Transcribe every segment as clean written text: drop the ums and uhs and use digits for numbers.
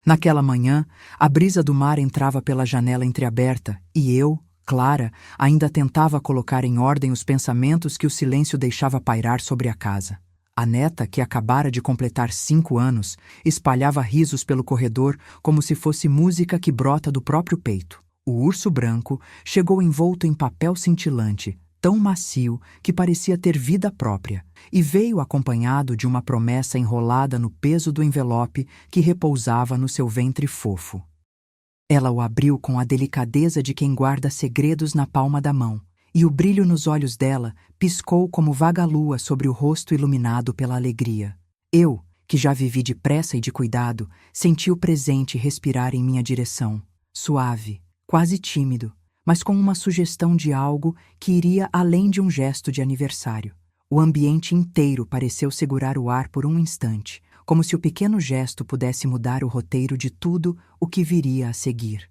Naquela manhã, a brisa do mar entrava pela janela entreaberta e eu, Clara, ainda tentava colocar em ordem os pensamentos que o silêncio deixava pairar sobre a casa. A neta, que acabara de completar 5 anos, espalhava risos pelo corredor como se fosse música que brota do próprio peito. O urso branco chegou envolto em papel cintilante, tão macio que parecia ter vida própria, e veio acompanhado de uma promessa enrolada no peso do envelope que repousava no seu ventre fofo. Ela o abriu com a delicadeza de quem guarda segredos na palma da mão, e o brilho nos olhos dela piscou como vaga-lua sobre o rosto iluminado pela alegria. Eu, que já vivi depressa e de cuidado, senti o presente respirar em minha direção, suave, quase tímido, mas com uma sugestão de algo que iria além de um gesto de aniversário. O ambiente inteiro pareceu segurar o ar por um instante, como se o pequeno gesto pudesse mudar o roteiro de tudo o que viria a seguir.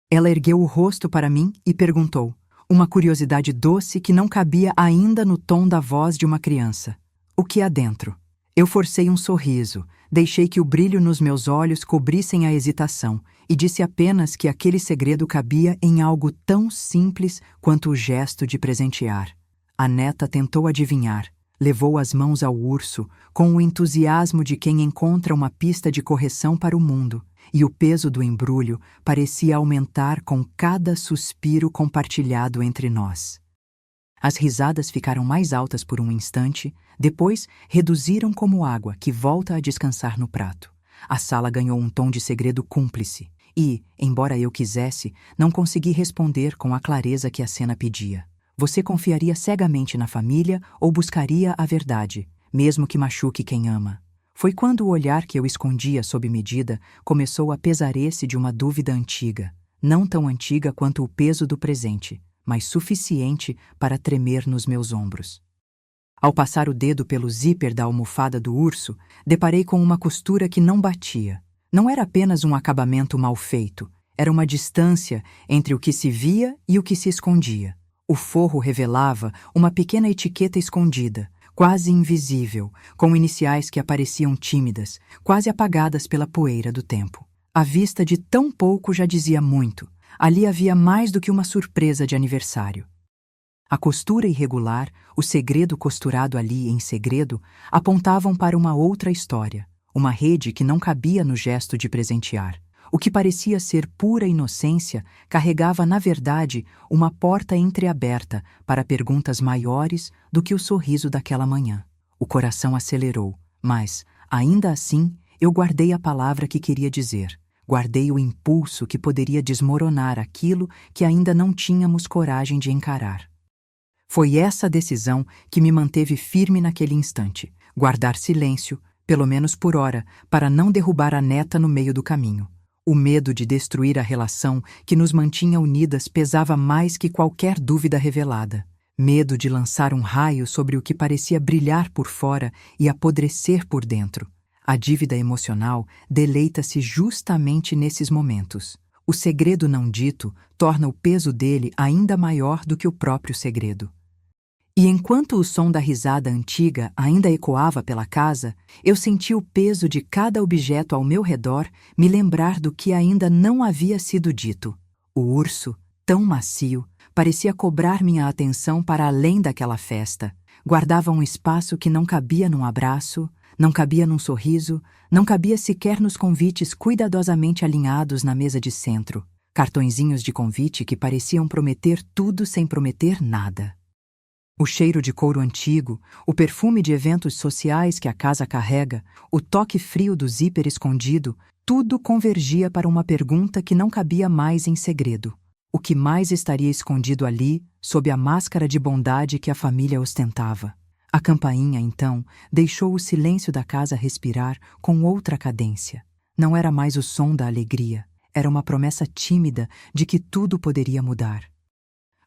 Ela ergueu o rosto para mim e perguntou, uma curiosidade doce que não cabia ainda no tom da voz de uma criança. O que há dentro? Eu forcei um sorriso, deixei que o brilho nos meus olhos cobrissem a hesitação e disse apenas que aquele segredo cabia em algo tão simples quanto o gesto de presentear. A neta tentou adivinhar, levou as mãos ao urso com o entusiasmo de quem encontra uma pista de correção para o mundo, e o peso do embrulho parecia aumentar com cada suspiro compartilhado entre nós. As risadas ficaram mais altas por um instante, depois reduziram como água que volta a descansar no prato. A sala ganhou um tom de segredo cúmplice e, embora eu quisesse, não consegui responder com a clareza que a cena pedia. Você confiaria cegamente na família ou buscaria a verdade, mesmo que machuque quem ama? Foi quando o olhar que eu escondia sob medida começou a pesar-se de uma dúvida antiga, não tão antiga quanto o peso do presente, mas suficiente para tremer nos meus ombros. Ao passar o dedo pelo zíper da almofada do urso, deparei com uma costura que não batia. Não era apenas um acabamento mal feito, era uma distância entre o que se via e o que se escondia. O forro revelava uma pequena etiqueta escondida, quase invisível, com iniciais que apareciam tímidas, quase apagadas pela poeira do tempo. A vista de tão pouco já dizia muito. Ali havia mais do que uma surpresa de aniversário. A costura irregular, o segredo costurado ali em segredo, apontavam para uma outra história, uma rede que não cabia no gesto de presentear. O que parecia ser pura inocência carregava, na verdade, uma porta entreaberta para perguntas maiores do que o sorriso daquela manhã. O coração acelerou, mas, ainda assim, eu guardei a palavra que queria dizer. Guardei o impulso que poderia desmoronar aquilo que ainda não tínhamos coragem de encarar. Foi essa decisão que me manteve firme naquele instante. Guardar silêncio, pelo menos por hora, para não derrubar a neta no meio do caminho. O medo de destruir a relação que nos mantinha unidas pesava mais que qualquer dúvida revelada. Medo de lançar um raio sobre o que parecia brilhar por fora e apodrecer por dentro. A dívida emocional deleita-se justamente nesses momentos. O segredo não dito torna o peso dele ainda maior do que o próprio segredo. E enquanto o som da risada antiga ainda ecoava pela casa, eu senti o peso de cada objeto ao meu redor me lembrar do que ainda não havia sido dito. O urso, tão macio, parecia cobrar minha atenção para além daquela festa. Guardava um espaço que não cabia num abraço, não cabia num sorriso, não cabia sequer nos convites cuidadosamente alinhados na mesa de centro. Cartõezinhos de convite que pareciam prometer tudo sem prometer nada. O cheiro de couro antigo, o perfume de eventos sociais que a casa carrega, o toque frio do zíper escondido, tudo convergia para uma pergunta que não cabia mais em segredo. O que mais estaria escondido ali, sob a máscara de bondade que a família ostentava? A campainha, então, deixou o silêncio da casa respirar com outra cadência. Não era mais o som da alegria, era uma promessa tímida de que tudo poderia mudar.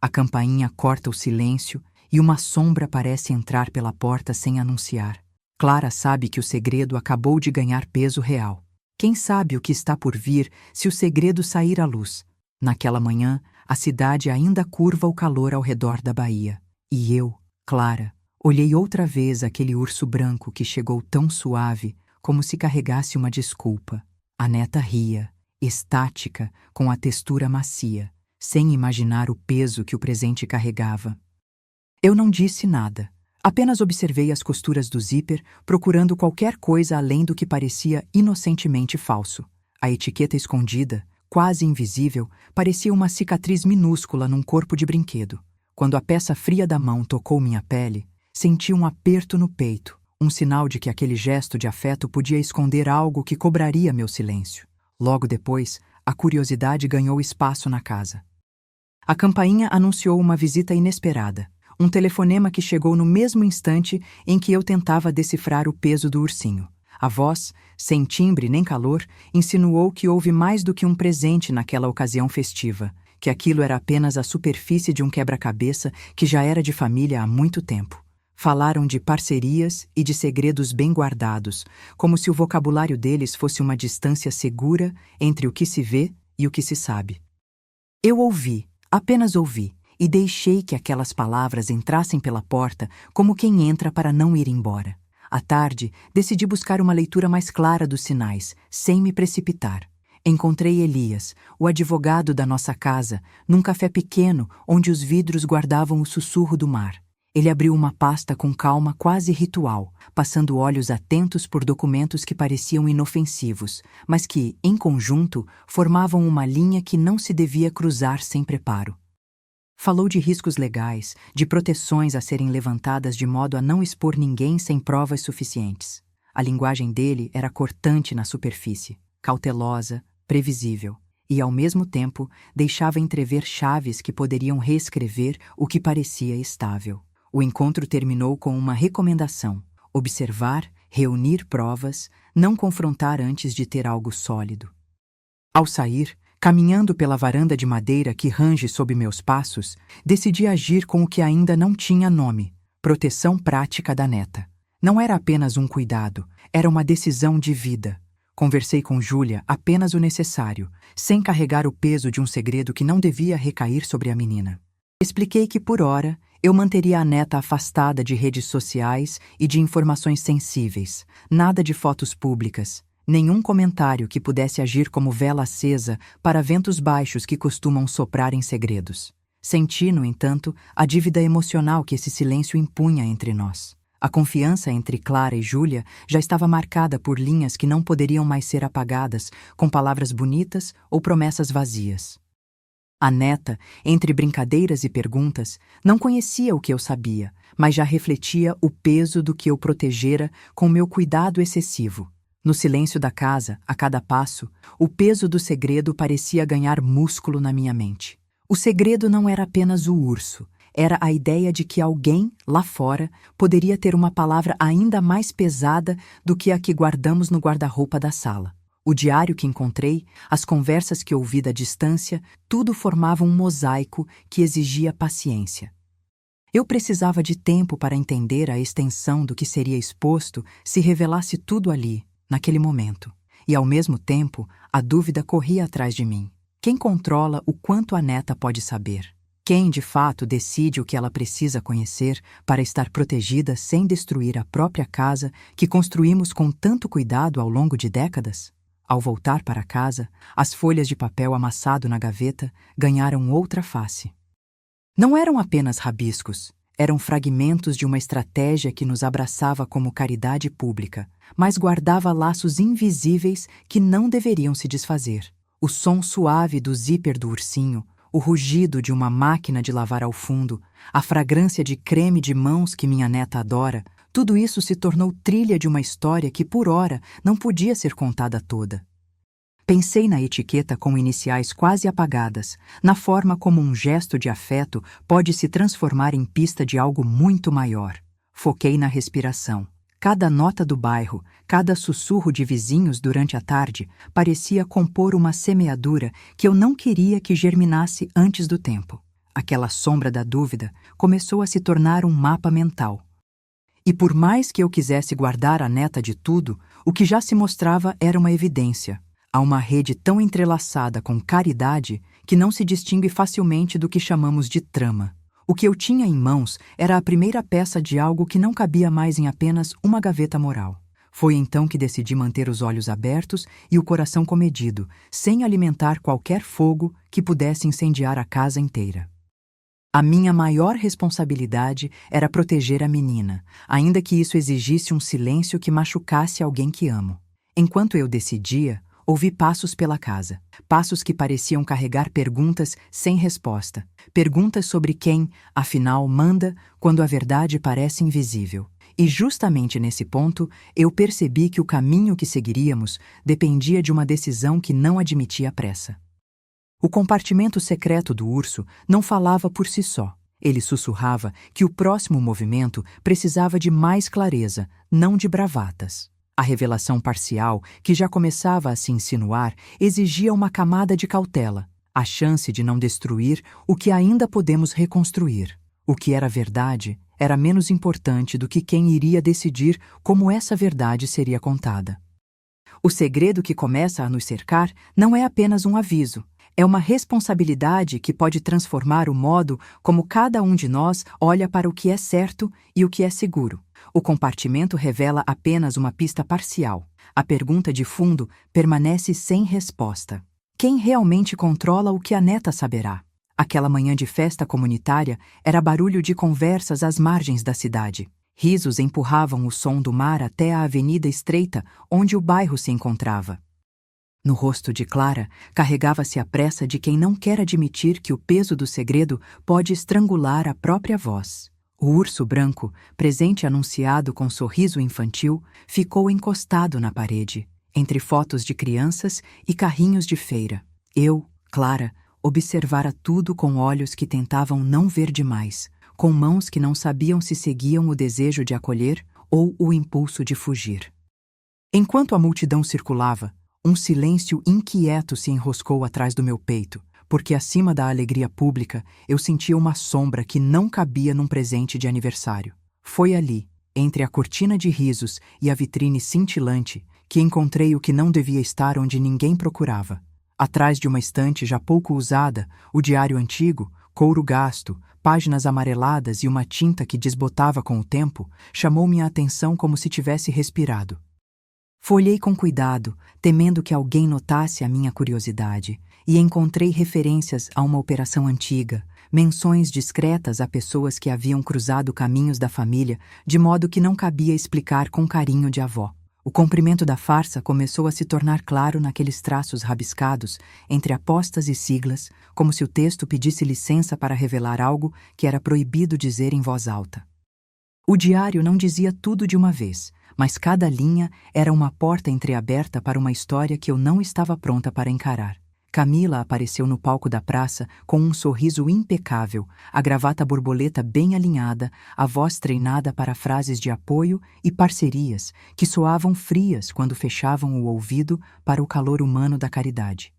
A campainha corta o silêncio e uma sombra parece entrar pela porta sem anunciar. Clara sabe que o segredo acabou de ganhar peso real. Quem sabe o que está por vir se o segredo sair à luz? Naquela manhã, a cidade ainda curva o calor ao redor da baía. E eu, Clara, olhei outra vez aquele urso branco que chegou tão suave, como se carregasse uma desculpa. A neta ria, estática, com a textura macia, sem imaginar o peso que o presente carregava. Eu não disse nada. Apenas observei as costuras do zíper, procurando qualquer coisa além do que parecia inocentemente falso. A etiqueta escondida, quase invisível, parecia uma cicatriz minúscula num corpo de brinquedo. Quando a peça fria da mão tocou minha pele, senti um aperto no peito, um sinal de que aquele gesto de afeto podia esconder algo que cobraria meu silêncio. Logo depois, a curiosidade ganhou espaço na casa. A campainha anunciou uma visita inesperada. Um telefonema que chegou no mesmo instante em que eu tentava decifrar o peso do ursinho. A voz, sem timbre nem calor, insinuou que houve mais do que um presente naquela ocasião festiva, que aquilo era apenas a superfície de um quebra-cabeça que já era de família há muito tempo. Falaram de parcerias e de segredos bem guardados, como se o vocabulário deles fosse uma distância segura entre o que se vê e o que se sabe. Eu ouvi, apenas ouvi, e deixei que aquelas palavras entrassem pela porta como quem entra para não ir embora. À tarde, decidi buscar uma leitura mais clara dos sinais, sem me precipitar. Encontrei Elias, o advogado da nossa casa, num café pequeno onde os vidros guardavam o sussurro do mar. Ele abriu uma pasta com calma quase ritual, passando olhos atentos por documentos que pareciam inofensivos, mas que, em conjunto, formavam uma linha que não se devia cruzar sem preparo. Falou de riscos legais, de proteções a serem levantadas de modo a não expor ninguém sem provas suficientes. A linguagem dele era cortante na superfície, cautelosa, previsível, e, ao mesmo tempo, deixava entrever chaves que poderiam reescrever o que parecia estável. O encontro terminou com uma recomendação: observar, reunir provas, não confrontar antes de ter algo sólido. Ao sair, caminhando pela varanda de madeira que range sob meus passos, decidi agir com o que ainda não tinha nome: proteção prática da neta. Não era apenas um cuidado, era uma decisão de vida. Conversei com Júlia apenas o necessário, sem carregar o peso de um segredo que não devia recair sobre a menina. Expliquei que, por ora, eu manteria a neta afastada de redes sociais e de informações sensíveis, nada de fotos públicas, nenhum comentário que pudesse agir como vela acesa para ventos baixos que costumam soprar em segredos. Senti, no entanto, a dívida emocional que esse silêncio impunha entre nós. A confiança entre Clara e Júlia já estava marcada por linhas que não poderiam mais ser apagadas com palavras bonitas ou promessas vazias. A neta, entre brincadeiras e perguntas, não conhecia o que eu sabia, mas já refletia o peso do que eu protegera com meu cuidado excessivo. No silêncio da casa, a cada passo, o peso do segredo parecia ganhar músculo na minha mente. O segredo não era apenas o urso, era a ideia de que alguém, lá fora, poderia ter uma palavra ainda mais pesada do que a que guardamos no guarda-roupa da sala. O diário que encontrei, as conversas que ouvi da distância, tudo formava um mosaico que exigia paciência. Eu precisava de tempo para entender a extensão do que seria exposto se revelasse tudo ali, naquele momento. E, ao mesmo tempo, a dúvida corria atrás de mim. Quem controla o quanto a neta pode saber? Quem, de fato, decide o que ela precisa conhecer para estar protegida sem destruir a própria casa que construímos com tanto cuidado ao longo de décadas? Ao voltar para casa, as folhas de papel amassado na gaveta ganharam outra face. Não eram apenas rabiscos, eram fragmentos de uma estratégia que nos abraçava como caridade pública, mas guardava laços invisíveis que não deveriam se desfazer. O som suave do zíper do ursinho, o rugido de uma máquina de lavar ao fundo, a fragrância de creme de mãos que minha neta adora, tudo isso se tornou trilha de uma história que, por ora, não podia ser contada toda. Pensei na etiqueta com iniciais quase apagadas, na forma como um gesto de afeto pode se transformar em pista de algo muito maior. Foquei na respiração. Cada nota do bairro, cada sussurro de vizinhos durante a tarde parecia compor uma semeadura que eu não queria que germinasse antes do tempo. Aquela sombra da dúvida começou a se tornar um mapa mental. E por mais que eu quisesse guardar a neta de tudo, o que já se mostrava era uma evidência. Há uma rede tão entrelaçada com caridade que não se distingue facilmente do que chamamos de trama. O que eu tinha em mãos era a primeira peça de algo que não cabia mais em apenas uma gaveta moral. Foi então que decidi manter os olhos abertos e o coração comedido, sem alimentar qualquer fogo que pudesse incendiar a casa inteira. A minha maior responsabilidade era proteger a menina, ainda que isso exigisse um silêncio que machucasse alguém que amo. Enquanto eu decidia, ouvi passos pela casa, passos que pareciam carregar perguntas sem resposta, perguntas sobre quem, afinal, manda quando a verdade parece invisível. E justamente nesse ponto, eu percebi que o caminho que seguiríamos dependia de uma decisão que não admitia pressa. O compartimento secreto do urso não falava por si só. Ele sussurrava que o próximo movimento precisava de mais clareza, não de bravatas. A revelação parcial, que já começava a se insinuar, exigia uma camada de cautela, a chance de não destruir o que ainda podemos reconstruir. O que era verdade era menos importante do que quem iria decidir como essa verdade seria contada. O segredo que começa a nos cercar não é apenas um aviso. É uma responsabilidade que pode transformar o modo como cada um de nós olha para o que é certo e o que é seguro. O compartimento revela apenas uma pista parcial. A pergunta de fundo permanece sem resposta. Quem realmente controla o que a neta saberá? Aquela manhã de festa comunitária era barulho de conversas às margens da cidade. Risos empurravam o som do mar até a avenida estreita onde o bairro se encontrava. No rosto de Clara, carregava-se a pressa de quem não quer admitir que o peso do segredo pode estrangular a própria voz. O urso branco, presente anunciado com sorriso infantil, ficou encostado na parede, entre fotos de crianças e carrinhos de feira. Eu, Clara, observara tudo com olhos que tentavam não ver demais, com mãos que não sabiam se seguiam o desejo de acolher ou o impulso de fugir. Enquanto a multidão circulava, um silêncio inquieto se enroscou atrás do meu peito, porque acima da alegria pública eu sentia uma sombra que não cabia num presente de aniversário. Foi ali, entre a cortina de risos e a vitrine cintilante, que encontrei o que não devia estar onde ninguém procurava. Atrás de uma estante já pouco usada, o diário antigo, couro gasto, páginas amareladas e uma tinta que desbotava com o tempo, chamou minha atenção como se tivesse respirado. Folhei com cuidado, temendo que alguém notasse a minha curiosidade, e encontrei referências a uma operação antiga, menções discretas a pessoas que haviam cruzado caminhos da família, de modo que não cabia explicar com carinho de avó. O comprimento da farsa começou a se tornar claro naqueles traços rabiscados, entre apostas e siglas, como se o texto pedisse licença para revelar algo que era proibido dizer em voz alta. O diário não dizia tudo de uma vez, mas cada linha era uma porta entreaberta para uma história que eu não estava pronta para encarar. Camila apareceu no palco da praça com um sorriso impecável, a gravata borboleta bem alinhada, a voz treinada para frases de apoio e parcerias que soavam frias quando fechavam o ouvido para o calor humano da caridade.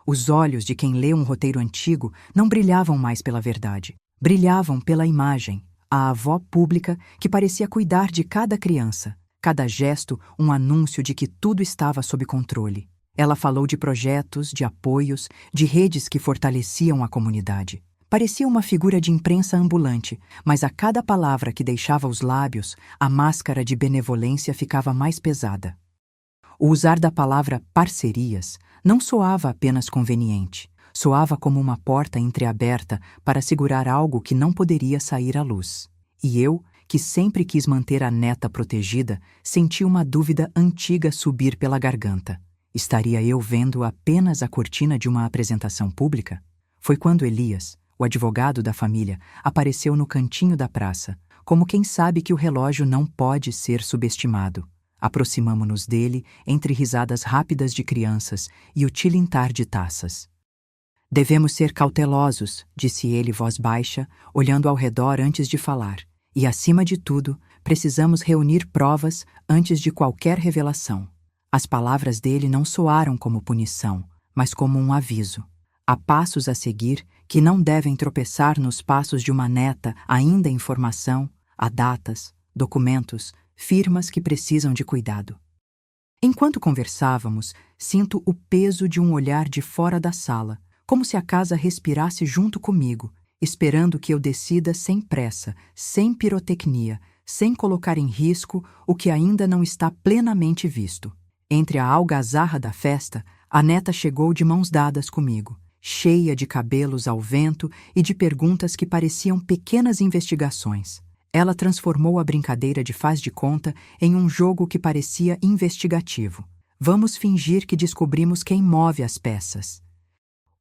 Os olhos de quem lê um roteiro antigo não brilhavam mais pela verdade, brilhavam pela imagem, a avó pública que parecia cuidar de cada criança, cada gesto um anúncio de que tudo estava sob controle. Ela falou de projetos, de apoios, de redes que fortaleciam a comunidade. Parecia uma figura de imprensa ambulante, mas a cada palavra que deixava os lábios, a máscara de benevolência ficava mais pesada. O usar da palavra parcerias não soava apenas conveniente, soava como uma porta entreaberta para segurar algo que não poderia sair à luz. E eu, que sempre quis manter a neta protegida, senti uma dúvida antiga subir pela garganta. Estaria eu vendo apenas a cortina de uma apresentação pública? Foi quando Elias, o advogado da família, apareceu no cantinho da praça, como quem sabe que o relógio não pode ser subestimado. Aproximamo-nos dele entre risadas rápidas de crianças e o tilintar de taças. Devemos ser cautelosos, disse ele voz baixa, olhando ao redor antes de falar. E, acima de tudo, precisamos reunir provas antes de qualquer revelação. As palavras dele não soaram como punição, mas como um aviso. Há passos a seguir que não devem tropeçar nos passos de uma neta ainda em formação, há datas, documentos, firmas que precisam de cuidado. Enquanto conversávamos, sinto o peso de um olhar de fora da sala, como se a casa respirasse junto comigo, esperando que eu decida sem pressa, sem pirotecnia, sem colocar em risco o que ainda não está plenamente visto. Entre a algazarra da festa, a neta chegou de mãos dadas comigo, cheia de cabelos ao vento e de perguntas que pareciam pequenas investigações. Ela transformou a brincadeira de faz de conta em um jogo que parecia investigativo. Vamos fingir que descobrimos quem move as peças.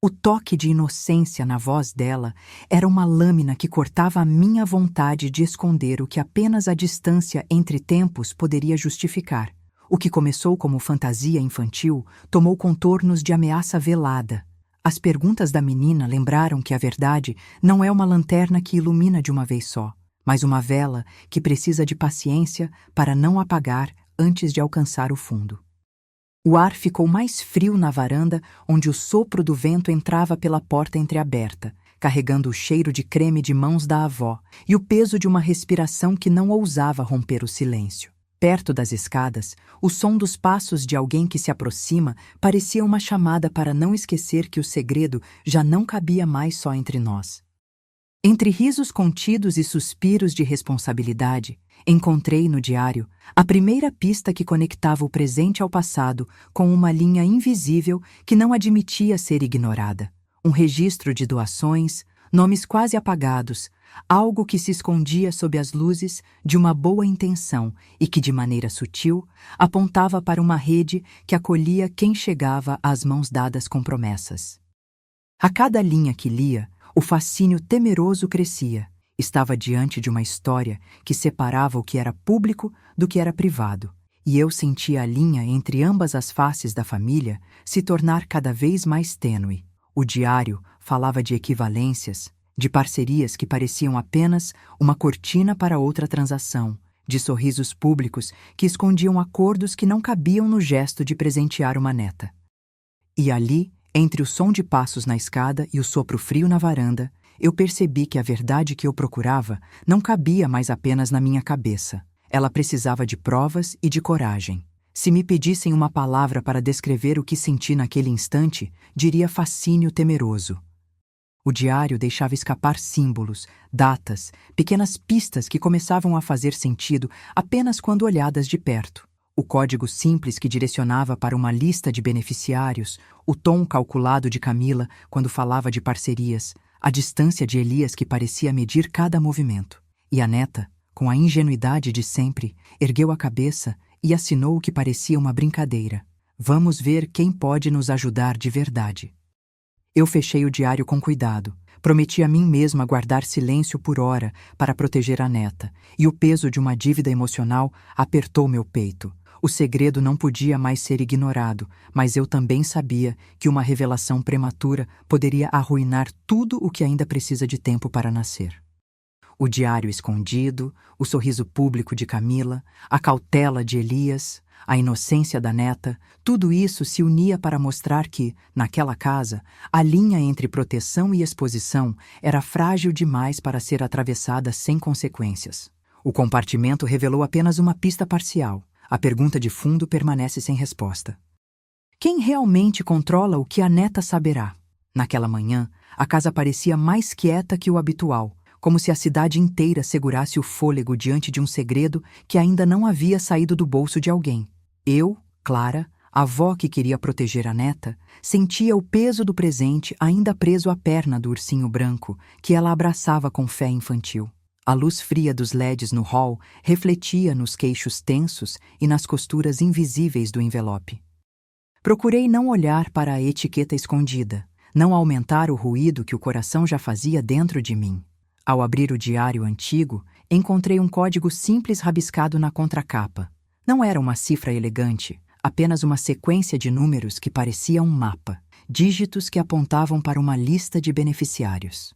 O toque de inocência na voz dela era uma lâmina que cortava a minha vontade de esconder o que apenas a distância entre tempos poderia justificar. O que começou como fantasia infantil tomou contornos de ameaça velada. As perguntas da menina lembraram que a verdade não é uma lanterna que ilumina de uma vez só, mas uma vela que precisa de paciência para não apagar antes de alcançar o fundo. O ar ficou mais frio na varanda, onde o sopro do vento entrava pela porta entreaberta, carregando o cheiro de creme de mãos da avó e o peso de uma respiração que não ousava romper o silêncio. Perto das escadas, o som dos passos de alguém que se aproxima parecia uma chamada para não esquecer que o segredo já não cabia mais só entre nós. Entre risos contidos e suspiros de responsabilidade, encontrei no diário a primeira pista que conectava o presente ao passado com uma linha invisível que não admitia ser ignorada. Um registro de doações, nomes quase apagados, algo que se escondia sob as luzes de uma boa intenção e que, de maneira sutil, apontava para uma rede que acolhia quem chegava às mãos dadas com promessas. A cada linha que lia, o fascínio temeroso crescia. Estava diante de uma história que separava o que era público do que era privado, e eu sentia a linha entre ambas as faces da família se tornar cada vez mais tênue. O diário falava de equivalências, de parcerias que pareciam apenas uma cortina para outra transação, de sorrisos públicos que escondiam acordos que não cabiam no gesto de presentear uma neta. E ali, entre o som de passos na escada e o sopro frio na varanda, eu percebi que a verdade que eu procurava não cabia mais apenas na minha cabeça. Ela precisava de provas e de coragem. Se me pedissem uma palavra para descrever o que senti naquele instante, diria fascínio temeroso. O diário deixava escapar símbolos, datas, pequenas pistas que começavam a fazer sentido apenas quando olhadas de perto. O código simples que direcionava para uma lista de beneficiários, o tom calculado de Camila quando falava de parcerias, a distância de Elias que parecia medir cada movimento. E a neta, com a ingenuidade de sempre, ergueu a cabeça e assinou o que parecia uma brincadeira. Vamos ver quem pode nos ajudar de verdade. Eu fechei o diário com cuidado. Prometi a mim mesma guardar silêncio por hora para proteger a neta, e o peso de uma dívida emocional apertou meu peito. O segredo não podia mais ser ignorado, mas eu também sabia que uma revelação prematura poderia arruinar tudo o que ainda precisa de tempo para nascer. O diário escondido, o sorriso público de Camila, a cautela de Elias, a inocência da neta, tudo isso se unia para mostrar que, naquela casa, a linha entre proteção e exposição era frágil demais para ser atravessada sem consequências. O compartimento revelou apenas uma pista parcial. A pergunta de fundo permanece sem resposta. Quem realmente controla o que a neta saberá? Naquela manhã, a casa parecia mais quieta que o habitual, como se a cidade inteira segurasse o fôlego diante de um segredo que ainda não havia saído do bolso de alguém. Eu, Clara, a avó que queria proteger a neta, sentia o peso do presente ainda preso à perna do ursinho branco que ela abraçava com fé infantil. A luz fria dos LEDs no hall refletia nos queixos tensos e nas costuras invisíveis do envelope. Procurei não olhar para a etiqueta escondida, não aumentar o ruído que o coração já fazia dentro de mim. Ao abrir o diário antigo, encontrei um código simples rabiscado na contracapa. Não era uma cifra elegante, apenas uma sequência de números que parecia um mapa, dígitos que apontavam para uma lista de beneficiários.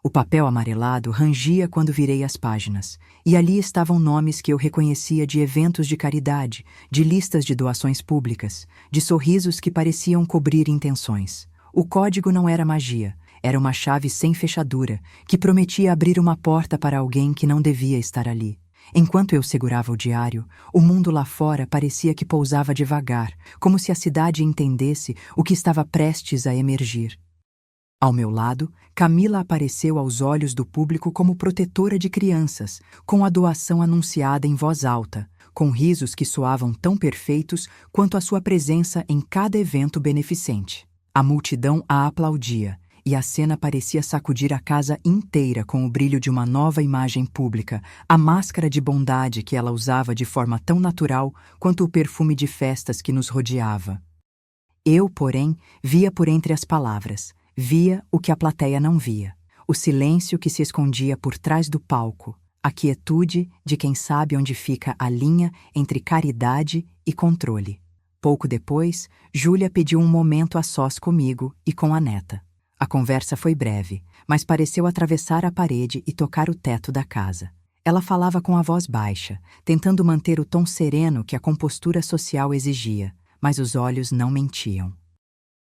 O papel amarelado rangia quando virei as páginas, e ali estavam nomes que eu reconhecia de eventos de caridade, de listas de doações públicas, de sorrisos que pareciam cobrir intenções. O código não era magia, era uma chave sem fechadura, que prometia abrir uma porta para alguém que não devia estar ali. Enquanto eu segurava o diário, o mundo lá fora parecia que pousava devagar, como se a cidade entendesse o que estava prestes a emergir. Ao meu lado, Camila apareceu aos olhos do público como protetora de crianças, com a doação anunciada em voz alta, com risos que soavam tão perfeitos quanto a sua presença em cada evento beneficente. A multidão a aplaudia, e a cena parecia sacudir a casa inteira com o brilho de uma nova imagem pública, a máscara de bondade que ela usava de forma tão natural quanto o perfume de festas que nos rodeava. Eu, porém, via por entre as palavras, via o que a plateia não via, o silêncio que se escondia por trás do palco, a quietude de quem sabe onde fica a linha entre caridade e controle. Pouco depois, Júlia pediu um momento a sós comigo e com a neta. A conversa foi breve, mas pareceu atravessar a parede e tocar o teto da casa. Ela falava com a voz baixa, tentando manter o tom sereno que a compostura social exigia, mas os olhos não mentiam.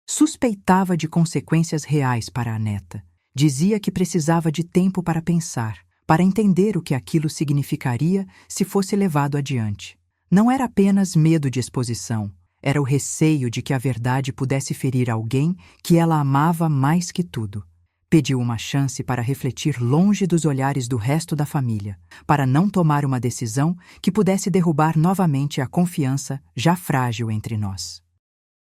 Suspeitava de consequências reais para a neta. Dizia que precisava de tempo para pensar, para entender o que aquilo significaria se fosse levado adiante. Não era apenas medo de exposição, era o receio de que a verdade pudesse ferir alguém que ela amava mais que tudo. Pediu uma chance para refletir longe dos olhares do resto da família, para não tomar uma decisão que pudesse derrubar novamente a confiança já frágil entre nós.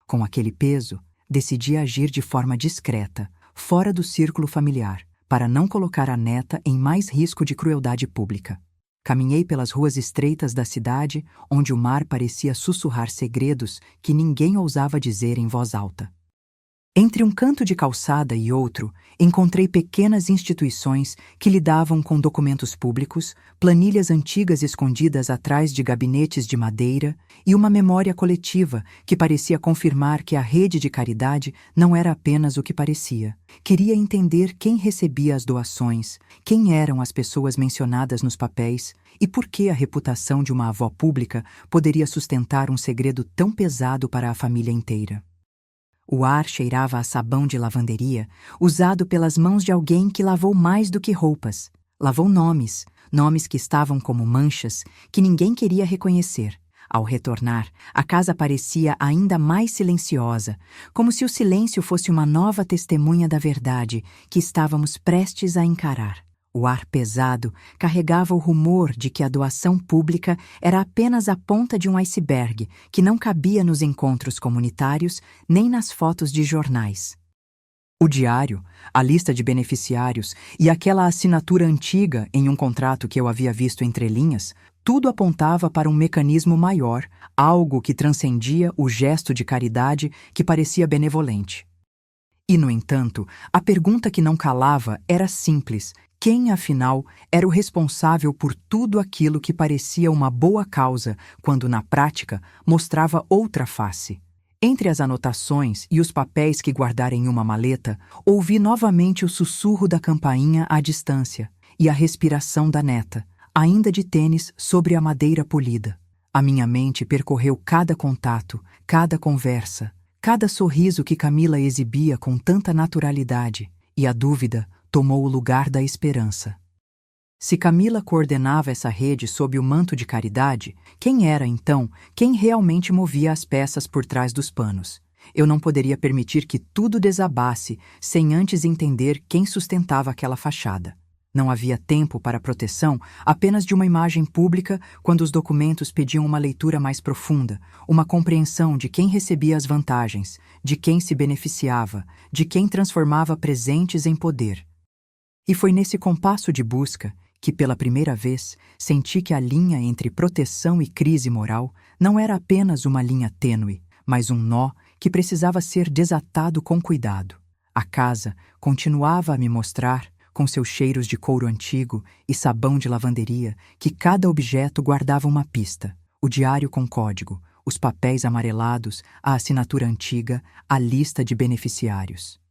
Com aquele peso, decidi agir de forma discreta, fora do círculo familiar, para não colocar a neta em mais risco de crueldade pública. Caminhei pelas ruas estreitas da cidade, onde o mar parecia sussurrar segredos que ninguém ousava dizer em voz alta. Entre um canto de calçada e outro, encontrei pequenas instituições que lidavam com documentos públicos, planilhas antigas escondidas atrás de gabinetes de madeira e uma memória coletiva que parecia confirmar que a rede de caridade não era apenas o que parecia. Queria entender quem recebia as doações, quem eram as pessoas mencionadas nos papéis e por que a reputação de uma avó pública poderia sustentar um segredo tão pesado para a família inteira. O ar cheirava a sabão de lavanderia, usado pelas mãos de alguém que lavou mais do que roupas. Lavou nomes que estavam como manchas, que ninguém queria reconhecer. Ao retornar, a casa parecia ainda mais silenciosa, como se o silêncio fosse uma nova testemunha da verdade que estávamos prestes a encarar. O ar pesado carregava o rumor de que a doação pública era apenas a ponta de um iceberg que não cabia nos encontros comunitários nem nas fotos de jornais. O diário, a lista de beneficiários e aquela assinatura antiga em um contrato que eu havia visto entre linhas, tudo apontava para um mecanismo maior, algo que transcendia o gesto de caridade que parecia benevolente. E, no entanto, a pergunta que não calava era simples: quem, afinal, era o responsável por tudo aquilo que parecia uma boa causa, quando, na prática, mostrava outra face? Entre as anotações e os papéis que guardara em uma maleta, ouvi novamente o sussurro da campainha à distância e a respiração da neta, ainda de tênis sobre a madeira polida. A minha mente percorreu cada contato, cada conversa, cada sorriso que Camila exibia com tanta naturalidade, e a dúvida tomou o lugar da esperança. Se Camila coordenava essa rede sob o manto de caridade, quem era, então, quem realmente movia as peças por trás dos panos? Eu não poderia permitir que tudo desabasse sem antes entender quem sustentava aquela fachada. Não havia tempo para a proteção apenas de uma imagem pública quando os documentos pediam uma leitura mais profunda, uma compreensão de quem recebia as vantagens, de quem se beneficiava, de quem transformava presentes em poder. E foi nesse compasso de busca que, pela primeira vez, senti que a linha entre proteção e crise moral não era apenas uma linha tênue, mas um nó que precisava ser desatado com cuidado. A casa continuava a me mostrar, com seus cheiros de couro antigo e sabão de lavanderia, que cada objeto guardava uma pista: o diário com código, os papéis amarelados, a assinatura antiga, a lista de beneficiários.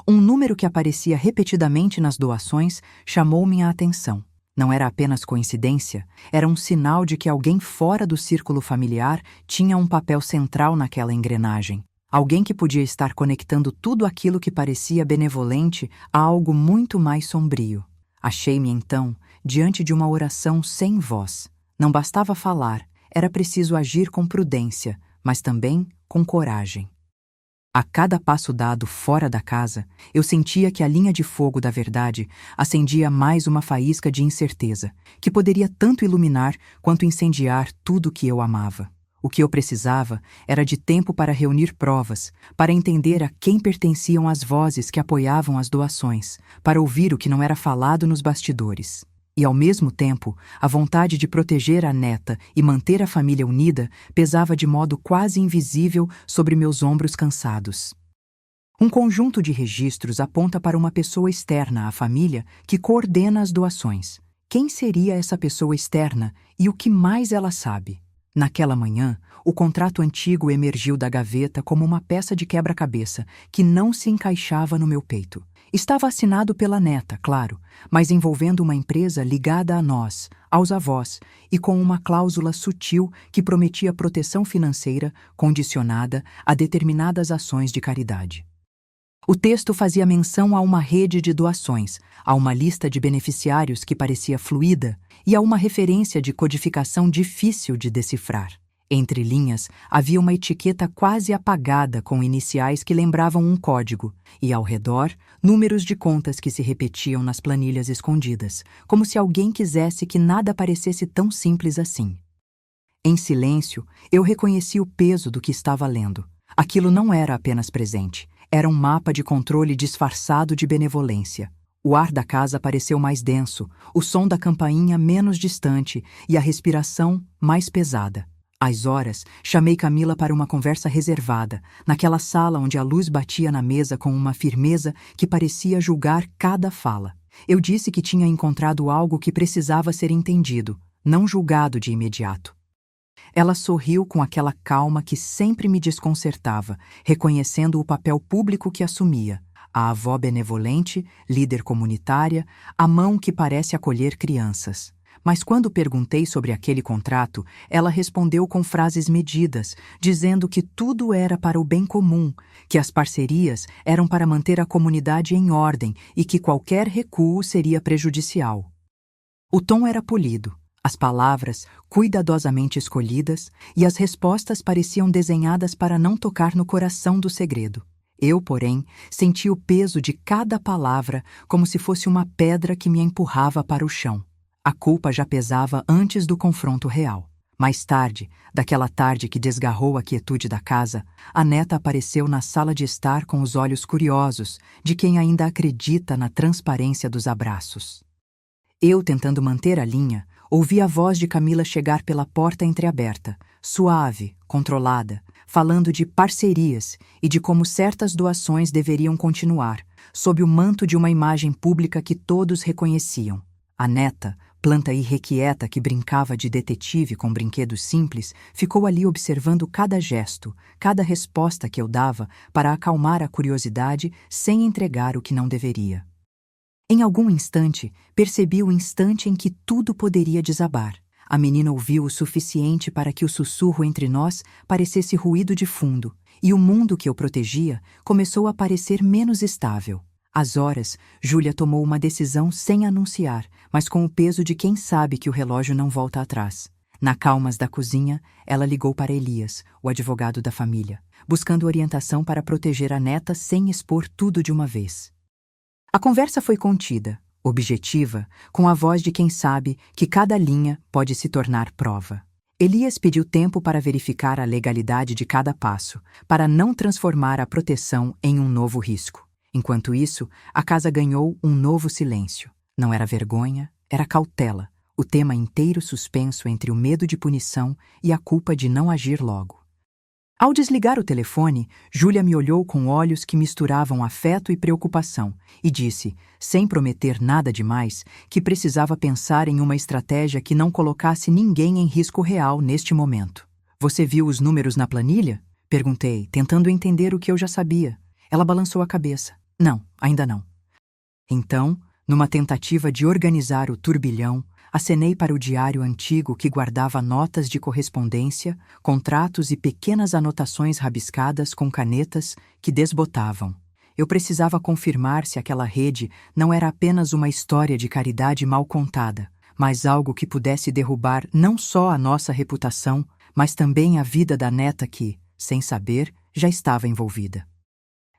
Um número que aparecia repetidamente nas doações chamou minha atenção. Não era apenas coincidência, era um sinal de que alguém fora do círculo familiar tinha um papel central naquela engrenagem. Alguém que podia estar conectando tudo aquilo que parecia benevolente a algo muito mais sombrio. Achei-me, então, diante de uma oração sem voz. Não bastava falar, era preciso agir com prudência, mas também com coragem. A cada passo dado fora da casa, eu sentia que a linha de fogo da verdade acendia mais uma faísca de incerteza, que poderia tanto iluminar quanto incendiar tudo o que eu amava. O que eu precisava era de tempo para reunir provas, para entender a quem pertenciam as vozes que apoiavam as doações, para ouvir o que não era falado nos bastidores. E, ao mesmo tempo, a vontade de proteger a neta e manter a família unida pesava de modo quase invisível sobre meus ombros cansados. Um conjunto de registros aponta para uma pessoa externa à família que coordena as doações. Quem seria essa pessoa externa e o que mais ela sabe? Naquela manhã, o contrato antigo emergiu da gaveta como uma peça de quebra-cabeça que não se encaixava no meu peito. Estava assinado pela neta, claro, mas envolvendo uma empresa ligada a nós, aos avós, e com uma cláusula sutil que prometia proteção financeira condicionada a determinadas ações de caridade. O texto fazia menção a uma rede de doações, a uma lista de beneficiários que parecia fluida e a uma referência de codificação difícil de decifrar. Entre linhas, havia uma etiqueta quase apagada com iniciais que lembravam um código, e ao redor, números de contas que se repetiam nas planilhas escondidas, como se alguém quisesse que nada parecesse tão simples assim. Em silêncio, eu reconheci o peso do que estava lendo. Aquilo não era apenas presente, era um mapa de controle disfarçado de benevolência. O ar da casa pareceu mais denso, o som da campainha menos distante e a respiração mais pesada. Às horas, chamei Camila para uma conversa reservada, naquela sala onde a luz batia na mesa com uma firmeza que parecia julgar cada fala. Eu disse que tinha encontrado algo que precisava ser entendido, não julgado de imediato. Ela sorriu com aquela calma que sempre me desconcertava, reconhecendo o papel público que assumia. A avó benevolente, líder comunitária, a mão que parece acolher crianças. Mas quando perguntei sobre aquele contrato, ela respondeu com frases medidas, dizendo que tudo era para o bem comum, que as parcerias eram para manter a comunidade em ordem e que qualquer recuo seria prejudicial. O tom era polido, as palavras cuidadosamente escolhidas e as respostas pareciam desenhadas para não tocar no coração do segredo. Eu, porém, senti o peso de cada palavra como se fosse uma pedra que me empurrava para o chão. A culpa já pesava antes do confronto real. Mais tarde, daquela tarde que desgarrou a quietude da casa, a neta apareceu na sala de estar com os olhos curiosos de quem ainda acredita na transparência dos abraços. Eu, tentando manter a linha, ouvi a voz de Camila chegar pela porta entreaberta, suave, controlada, falando de parcerias e de como certas doações deveriam continuar, sob o manto de uma imagem pública que todos reconheciam. A neta, planta irrequieta que brincava de detetive com brinquedos simples, ficou ali observando cada gesto, cada resposta que eu dava para acalmar a curiosidade sem entregar o que não deveria. Em algum instante, percebi o instante em que tudo poderia desabar. A menina ouviu o suficiente para que o sussurro entre nós parecesse ruído de fundo, e o mundo que eu protegia começou a parecer menos estável. Às horas, Júlia tomou uma decisão sem anunciar, mas com o peso de quem sabe que o relógio não volta atrás. Na calmas da cozinha, ela ligou para Elias, o advogado da família, buscando orientação para proteger a neta sem expor tudo de uma vez. A conversa foi contida, objetiva, com a voz de quem sabe que cada linha pode se tornar prova. Elias pediu tempo para verificar a legalidade de cada passo, para não transformar a proteção em um novo risco. Enquanto isso, a casa ganhou um novo silêncio. Não era vergonha, era cautela, o tema inteiro suspenso entre o medo de punição e a culpa de não agir logo. Ao desligar o telefone, Júlia me olhou com olhos que misturavam afeto e preocupação e disse, sem prometer nada demais, que precisava pensar em uma estratégia que não colocasse ninguém em risco real neste momento. "Você viu os números na planilha?" Perguntei, tentando entender o que eu já sabia. Ela balançou a cabeça. "Não, ainda não." Então, numa tentativa de organizar o turbilhão, acenei para o diário antigo que guardava notas de correspondência, contratos e pequenas anotações rabiscadas com canetas que desbotavam. Eu precisava confirmar se aquela rede não era apenas uma história de caridade mal contada, mas algo que pudesse derrubar não só a nossa reputação, mas também a vida da neta que, sem saber, já estava envolvida.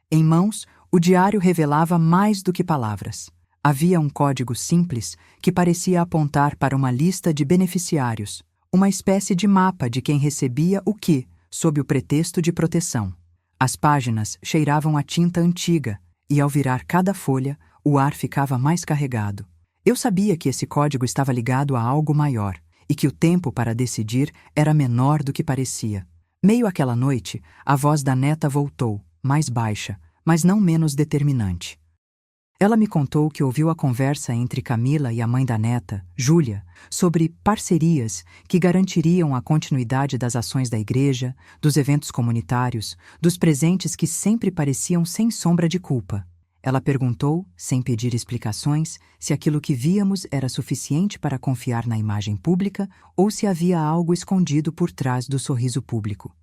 Em mãos, o diário revelava mais do que palavras. Havia um código simples que parecia apontar para uma lista de beneficiários, uma espécie de mapa de quem recebia o que, sob o pretexto de proteção. As páginas cheiravam a tinta antiga e, ao virar cada folha, o ar ficava mais carregado. Eu sabia que esse código estava ligado a algo maior e que o tempo para decidir era menor do que parecia. Meio àquela noite, a voz da neta voltou, mais baixa, mas não menos determinante. Ela me contou que ouviu a conversa entre Camila e a mãe da neta, Júlia, sobre parcerias que garantiriam a continuidade das ações da igreja, dos eventos comunitários, dos presentes que sempre pareciam sem sombra de culpa. Ela perguntou, sem pedir explicações, se aquilo que víamos era suficiente para confiar na imagem pública ou se havia algo escondido por trás do sorriso público.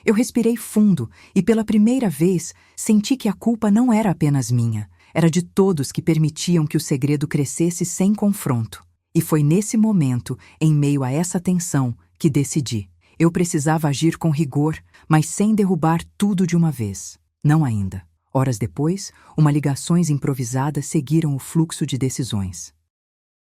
Eu respirei fundo e, pela primeira vez, senti que a culpa não era apenas minha. Era de todos que permitiam que o segredo crescesse sem confronto. E foi nesse momento, em meio a essa tensão, que decidi. Eu precisava agir com rigor, mas sem derrubar tudo de uma vez. Não ainda. Horas depois, ligações improvisadas seguiram o fluxo de decisões.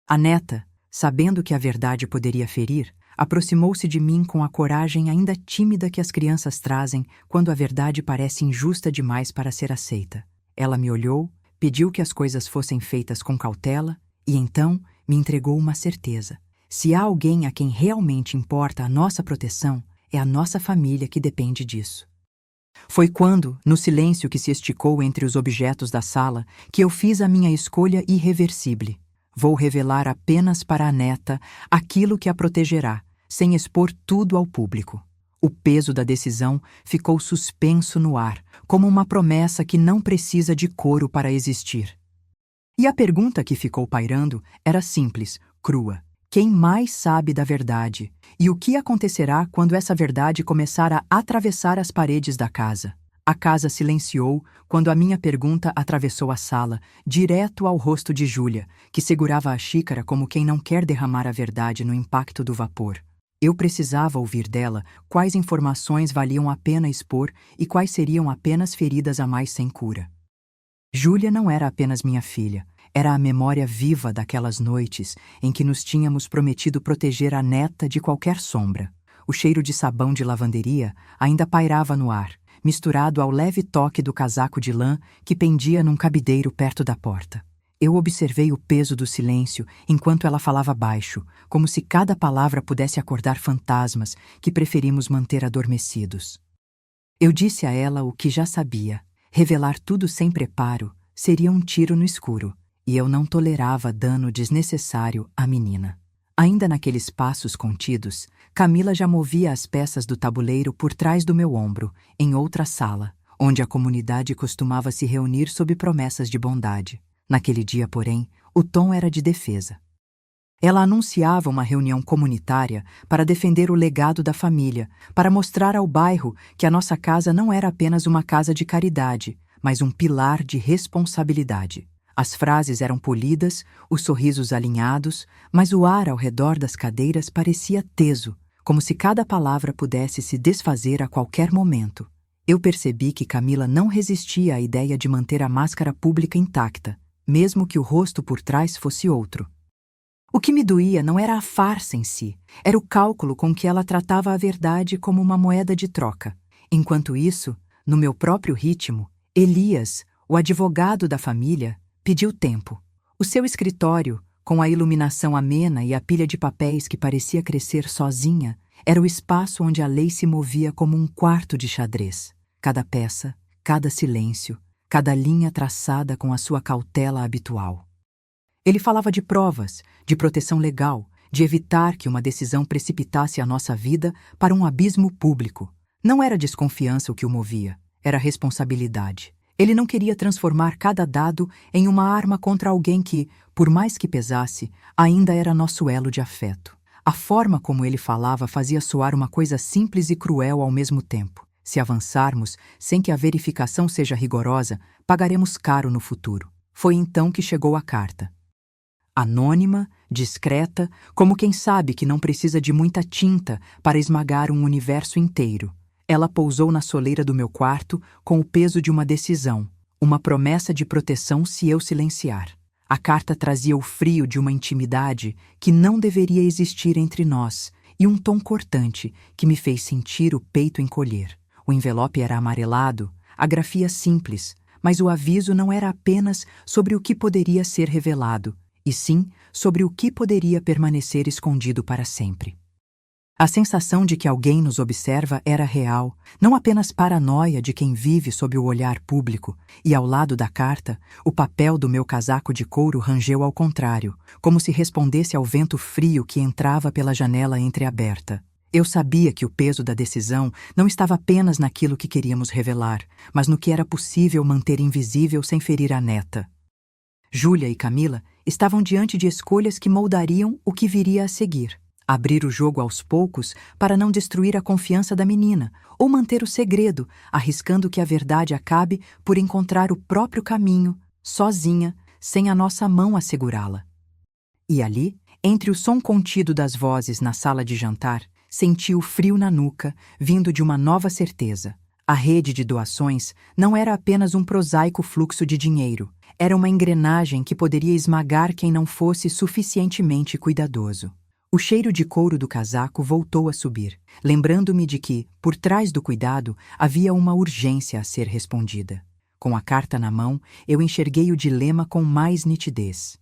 A neta, sabendo que a verdade poderia ferir, aproximou-se de mim com a coragem ainda tímida que as crianças trazem quando a verdade parece injusta demais para ser aceita. Ela me olhou, pediu que as coisas fossem feitas com cautela e então me entregou uma certeza. Se há alguém a quem realmente importa a nossa proteção, é a nossa família que depende disso. Foi quando, no silêncio que se esticou entre os objetos da sala, que eu fiz a minha escolha irreversível. Vou revelar apenas para a neta aquilo que a protegerá, sem expor tudo ao público. O peso da decisão ficou suspenso no ar, como uma promessa que não precisa de coro para existir. E a pergunta que ficou pairando era simples, crua. Quem mais sabe da verdade? E o que acontecerá quando essa verdade começar a atravessar as paredes da casa? A casa silenciou quando a minha pergunta atravessou a sala, direto ao rosto de Júlia, que segurava a xícara como quem não quer derramar a verdade no impacto do vapor. Eu precisava ouvir dela quais informações valiam a pena expor e quais seriam apenas feridas a mais sem cura. Júlia não era apenas minha filha, era a memória viva daquelas noites em que nos tínhamos prometido proteger a neta de qualquer sombra. O cheiro de sabão de lavanderia ainda pairava no ar, misturado ao leve toque do casaco de lã que pendia num cabideiro perto da porta. Eu observei o peso do silêncio enquanto ela falava baixo, como se cada palavra pudesse acordar fantasmas que preferimos manter adormecidos. Eu disse a ela o que já sabia. Revelar tudo sem preparo seria um tiro no escuro, e eu não tolerava dano desnecessário à menina. Ainda naqueles passos contidos, Camila já movia as peças do tabuleiro por trás do meu ombro, em outra sala, onde a comunidade costumava se reunir sob promessas de bondade. Naquele dia, porém, o tom era de defesa. Ela anunciava uma reunião comunitária para defender o legado da família, para mostrar ao bairro que a nossa casa não era apenas uma casa de caridade, mas um pilar de responsabilidade. As frases eram polidas, os sorrisos alinhados, mas o ar ao redor das cadeiras parecia teso, como se cada palavra pudesse se desfazer a qualquer momento. Eu percebi que Camila não resistia à ideia de manter a máscara pública intacta, mesmo que o rosto por trás fosse outro. O que me doía não era a farsa em si, era o cálculo com que ela tratava a verdade como uma moeda de troca. Enquanto isso, no meu próprio ritmo, Elias, o advogado da família, pediu tempo. O seu escritório, com a iluminação amena e a pilha de papéis que parecia crescer sozinha, era o espaço onde a lei se movia como um quarto de xadrez. Cada peça, cada silêncio, cada linha traçada com a sua cautela habitual. Ele falava de provas, de proteção legal, de evitar que uma decisão precipitasse a nossa vida para um abismo público. Não era desconfiança o que o movia, era responsabilidade. Ele não queria transformar cada dado em uma arma contra alguém que, por mais que pesasse, ainda era nosso elo de afeto. A forma como ele falava fazia soar uma coisa simples e cruel ao mesmo tempo. Se avançarmos, sem que a verificação seja rigorosa, pagaremos caro no futuro. Foi então que chegou a carta. Anônima, discreta, como quem sabe que não precisa de muita tinta para esmagar um universo inteiro. Ela pousou na soleira do meu quarto com o peso de uma decisão, uma promessa de proteção se eu silenciar. A carta trazia o frio de uma intimidade que não deveria existir entre nós e um tom cortante que me fez sentir o peito encolher. O envelope era amarelado, a grafia simples, mas o aviso não era apenas sobre o que poderia ser revelado, e sim sobre o que poderia permanecer escondido para sempre. A sensação de que alguém nos observa era real, não apenas paranoia de quem vive sob o olhar público, e ao lado da carta, o papel do meu casaco de couro rangeu ao contrário, como se respondesse ao vento frio que entrava pela janela entreaberta. Eu sabia que o peso da decisão não estava apenas naquilo que queríamos revelar, mas no que era possível manter invisível sem ferir a neta. Júlia e Camila estavam diante de escolhas que moldariam o que viria a seguir. Abrir o jogo aos poucos para não destruir a confiança da menina, ou manter o segredo, arriscando que a verdade acabe por encontrar o próprio caminho, sozinha, sem a nossa mão a segurá-la. E ali, entre o som contido das vozes na sala de jantar, senti o frio na nuca, vindo de uma nova certeza. A rede de doações não era apenas um prosaico fluxo de dinheiro, era uma engrenagem que poderia esmagar quem não fosse suficientemente cuidadoso. O cheiro de couro do casaco voltou a subir, lembrando-me de que, por trás do cuidado, havia uma urgência a ser respondida. Com a carta na mão, eu enxerguei o dilema com mais nitidez.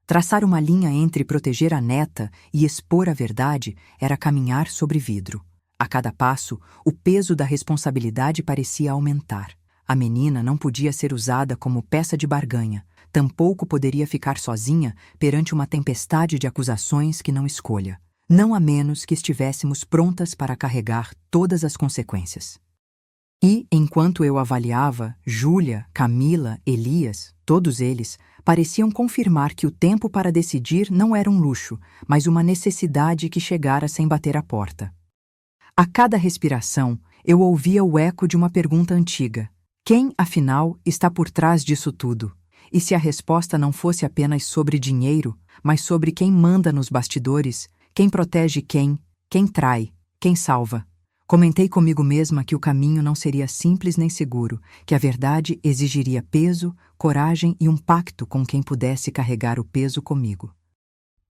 Traçar uma linha entre proteger a neta e expor a verdade era caminhar sobre vidro. A cada passo, o peso da responsabilidade parecia aumentar. A menina não podia ser usada como peça de barganha, tampouco poderia ficar sozinha perante uma tempestade de acusações que não escolha, não a menos que estivéssemos prontas para carregar todas as consequências. E, enquanto eu avaliava, Júlia, Camila, Elias, todos eles, pareciam confirmar que o tempo para decidir não era um luxo, mas uma necessidade que chegara sem bater à porta. A cada respiração, eu ouvia o eco de uma pergunta antiga. Quem, afinal, está por trás disso tudo? E se a resposta não fosse apenas sobre dinheiro, mas sobre quem manda nos bastidores, quem protege quem trai, quem salva? Comentei comigo mesma que o caminho não seria simples nem seguro, que a verdade exigiria peso, coragem e um pacto com quem pudesse carregar o peso comigo.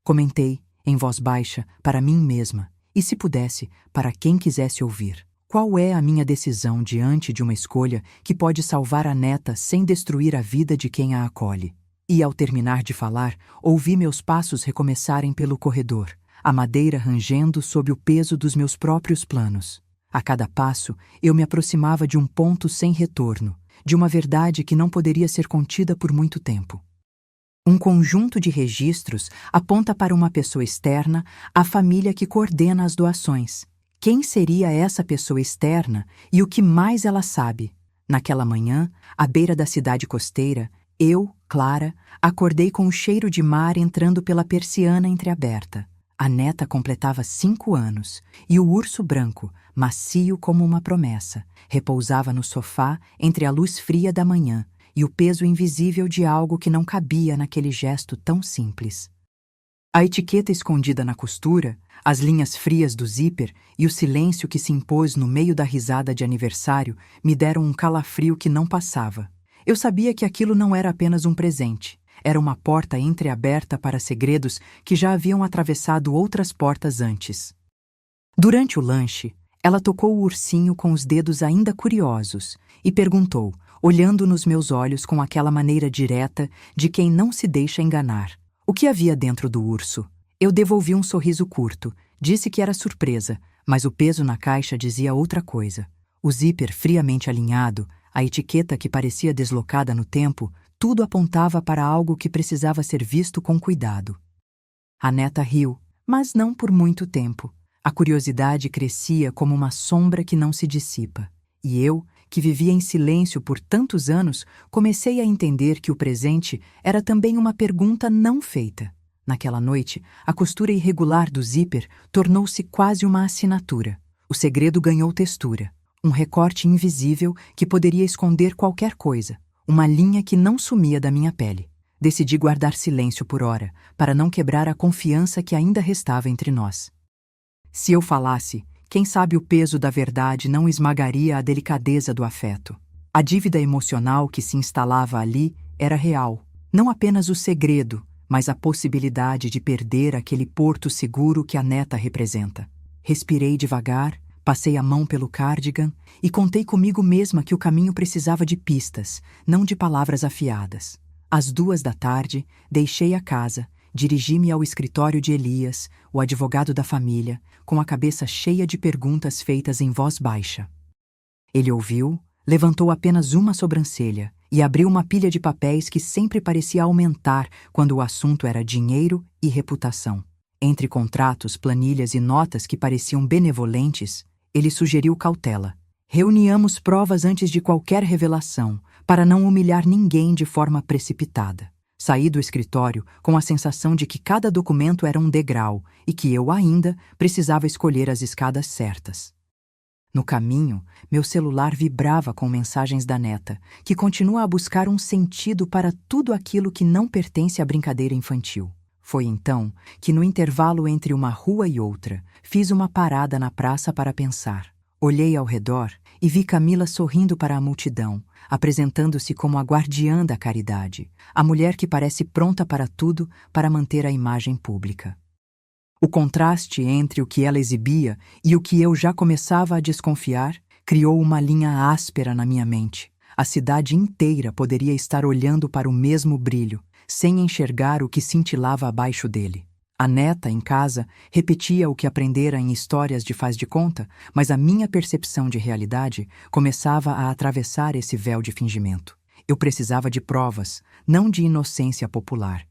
Comentei, em voz baixa, para mim mesma, e se pudesse, para quem quisesse ouvir. Qual é a minha decisão diante de uma escolha que pode salvar a neta sem destruir a vida de quem a acolhe? E ao terminar de falar, ouvi meus passos recomeçarem pelo corredor, a madeira rangendo sob o peso dos meus próprios planos. A cada passo, eu me aproximava de um ponto sem retorno, de uma verdade que não poderia ser contida por muito tempo. Um conjunto de registros aponta para uma pessoa externa, a família que coordena as doações. Quem seria essa pessoa externa e o que mais ela sabe? Naquela manhã, à beira da cidade costeira, eu, Clara, acordei com o cheiro de mar entrando pela persiana entreaberta. A neta completava 5 anos, e o urso branco, macio como uma promessa, repousava no sofá entre a luz fria da manhã e o peso invisível de algo que não cabia naquele gesto tão simples. A etiqueta escondida na costura, as linhas frias do zíper e o silêncio que se impôs no meio da risada de aniversário me deram um calafrio que não passava. Eu sabia que aquilo não era apenas um presente, era uma porta entreaberta para segredos que já haviam atravessado outras portas antes. Durante o lanche, ela tocou o ursinho com os dedos ainda curiosos e perguntou, olhando nos meus olhos com aquela maneira direta de quem não se deixa enganar. O que havia dentro do urso? Eu devolvi um sorriso curto, disse que era surpresa, mas o peso na caixa dizia outra coisa. O zíper friamente alinhado, a etiqueta que parecia deslocada no tempo, tudo apontava para algo que precisava ser visto com cuidado. A neta riu, mas não por muito tempo. A curiosidade crescia como uma sombra que não se dissipa. E eu, que vivia em silêncio por tantos anos, comecei a entender que o presente era também uma pergunta não feita. Naquela noite, a costura irregular do zíper tornou-se quase uma assinatura. O segredo ganhou textura. Um recorte invisível que poderia esconder qualquer coisa. Uma linha que não sumia da minha pele. Decidi guardar silêncio por hora, para não quebrar a confiança que ainda restava entre nós. Se eu falasse, Quem sabe o peso da verdade não esmagaria a delicadeza do afeto. A dívida emocional que se instalava ali era real. Não apenas o segredo, mas a possibilidade de perder aquele porto seguro que a neta representa. Respirei devagar, passei a mão pelo cardigan e contei comigo mesma que o caminho precisava de pistas, não de palavras afiadas. Às 2 da tarde, deixei a casa, dirigi-me ao escritório de Elias, o advogado da família, com a cabeça cheia de perguntas feitas em voz baixa. Ele ouviu, levantou apenas uma sobrancelha e abriu uma pilha de papéis que sempre parecia aumentar quando o assunto era dinheiro e reputação. Entre contratos, planilhas e notas que pareciam benevolentes, ele sugeriu cautela. Reuniamos provas antes de qualquer revelação, para não humilhar ninguém de forma precipitada. Saí do escritório com a sensação de que cada documento era um degrau e que eu ainda precisava escolher as escadas certas. No caminho, meu celular vibrava com mensagens da neta, que continua a buscar um sentido para tudo aquilo que não pertence à brincadeira infantil. Foi então que, no intervalo entre uma rua e outra, fiz uma parada na praça para pensar. Olhei ao redor e vi Camila sorrindo para a multidão, apresentando-se como a guardiã da caridade, a mulher que parece pronta para tudo para manter a imagem pública. O contraste entre o que ela exibia e o que eu já começava a desconfiar criou uma linha áspera na minha mente. A cidade inteira poderia estar olhando para o mesmo brilho, sem enxergar o que cintilava abaixo dele. A neta, em casa, repetia o que aprendera em histórias de faz de conta, mas a minha percepção de realidade começava a atravessar esse véu de fingimento. Eu precisava de provas, não de inocência popular.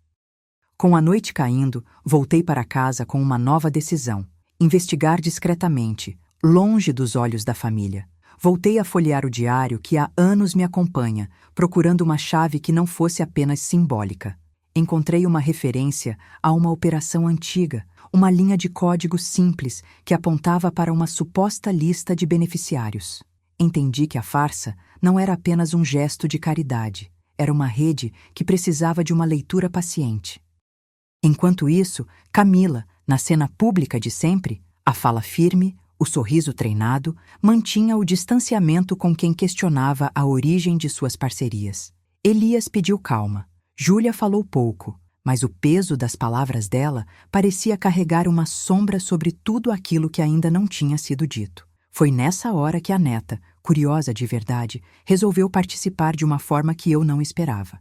Com a noite caindo, voltei para casa com uma nova decisão: investigar discretamente, longe dos olhos da família. Voltei a folhear o diário que há anos me acompanha, procurando uma chave que não fosse apenas simbólica. Encontrei uma referência a uma operação antiga, uma linha de código simples que apontava para uma suposta lista de beneficiários. Entendi que a farsa não era apenas um gesto de caridade, era uma rede que precisava de uma leitura paciente. Enquanto isso, Camila, na cena pública de sempre, a fala firme, o sorriso treinado, mantinha o distanciamento com quem questionava a origem de suas parcerias. Elias pediu calma. Júlia falou pouco, mas o peso das palavras dela parecia carregar uma sombra sobre tudo aquilo que ainda não tinha sido dito. Foi nessa hora que a neta, curiosa de verdade, resolveu participar de uma forma que eu não esperava.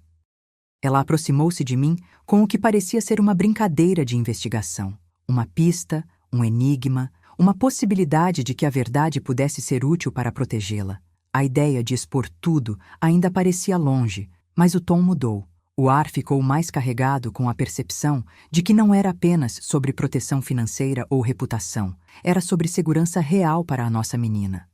Ela aproximou-se de mim com o que parecia ser uma brincadeira de investigação, uma pista, um enigma, uma possibilidade de que a verdade pudesse ser útil para protegê-la. A ideia de expor tudo ainda parecia longe, mas o tom mudou. O ar ficou mais carregado com a percepção de que não era apenas sobre proteção financeira ou reputação, era sobre segurança real para a nossa menina.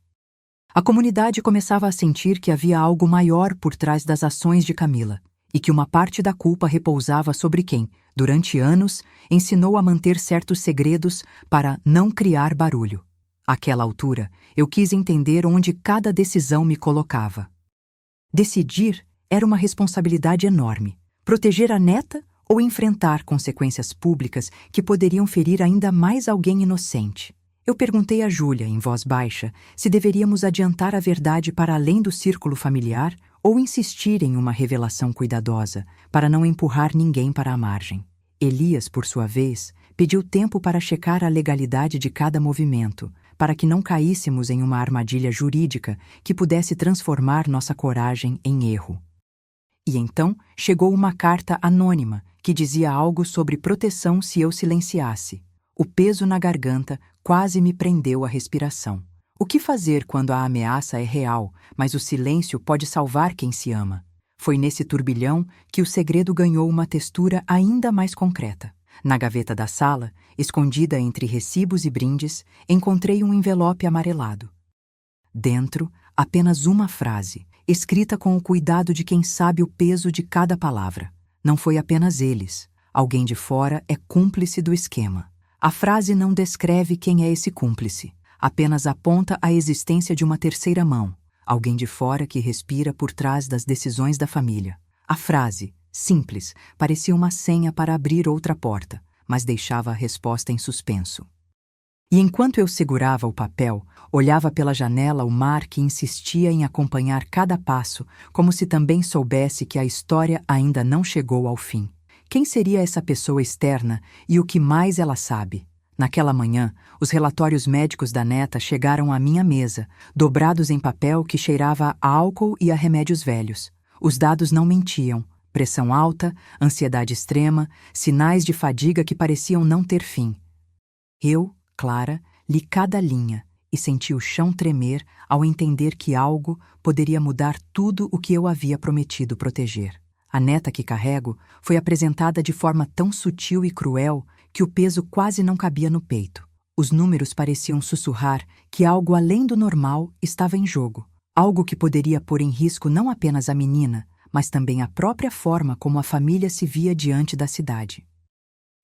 A comunidade começava a sentir que havia algo maior por trás das ações de Camila, e que uma parte da culpa repousava sobre quem, durante anos, ensinou a manter certos segredos para não criar barulho. Àquela altura, eu quis entender onde cada decisão me colocava. Decidir era uma responsabilidade enorme. Proteger a neta ou enfrentar consequências públicas que poderiam ferir ainda mais alguém inocente? Eu perguntei a Júlia, em voz baixa, se deveríamos adiantar a verdade para além do círculo familiar ou insistir em uma revelação cuidadosa, para não empurrar ninguém para a margem. Elias, por sua vez, pediu tempo para checar a legalidade de cada movimento, para que não caíssemos em uma armadilha jurídica que pudesse transformar nossa coragem em erro. E então chegou uma carta anônima que dizia algo sobre proteção se eu silenciasse. O peso na garganta quase me prendeu a respiração. O que fazer quando a ameaça é real, mas o silêncio pode salvar quem se ama? Foi nesse turbilhão que o segredo ganhou uma textura ainda mais concreta. Na gaveta da sala, escondida entre recibos e brindes, encontrei um envelope amarelado. Dentro, apenas uma frase, escrita com o cuidado de quem sabe o peso de cada palavra. Não foi apenas eles. Alguém de fora é cúmplice do esquema. A frase não descreve quem é esse cúmplice, apenas aponta a existência de uma terceira mão, alguém de fora que respira por trás das decisões da família. A frase, simples, parecia uma senha para abrir outra porta, mas deixava a resposta em suspenso. E enquanto eu segurava o papel, olhava pela janela o mar que insistia em acompanhar cada passo, como se também soubesse que a história ainda não chegou ao fim. Quem seria essa pessoa externa e o que mais ela sabe? Naquela manhã, os relatórios médicos da neta chegaram à minha mesa, dobrados em papel que cheirava a álcool e a remédios velhos. Os dados não mentiam. Pressão alta, ansiedade extrema, sinais de fadiga que pareciam não ter fim. Eu, Clara, li cada linha e senti o chão tremer ao entender que algo poderia mudar tudo o que eu havia prometido proteger. A neta que carrego foi apresentada de forma tão sutil e cruel que o peso quase não cabia no peito. Os números pareciam sussurrar que algo além do normal estava em jogo, algo que poderia pôr em risco não apenas a menina, mas também a própria forma como a família se via diante da cidade.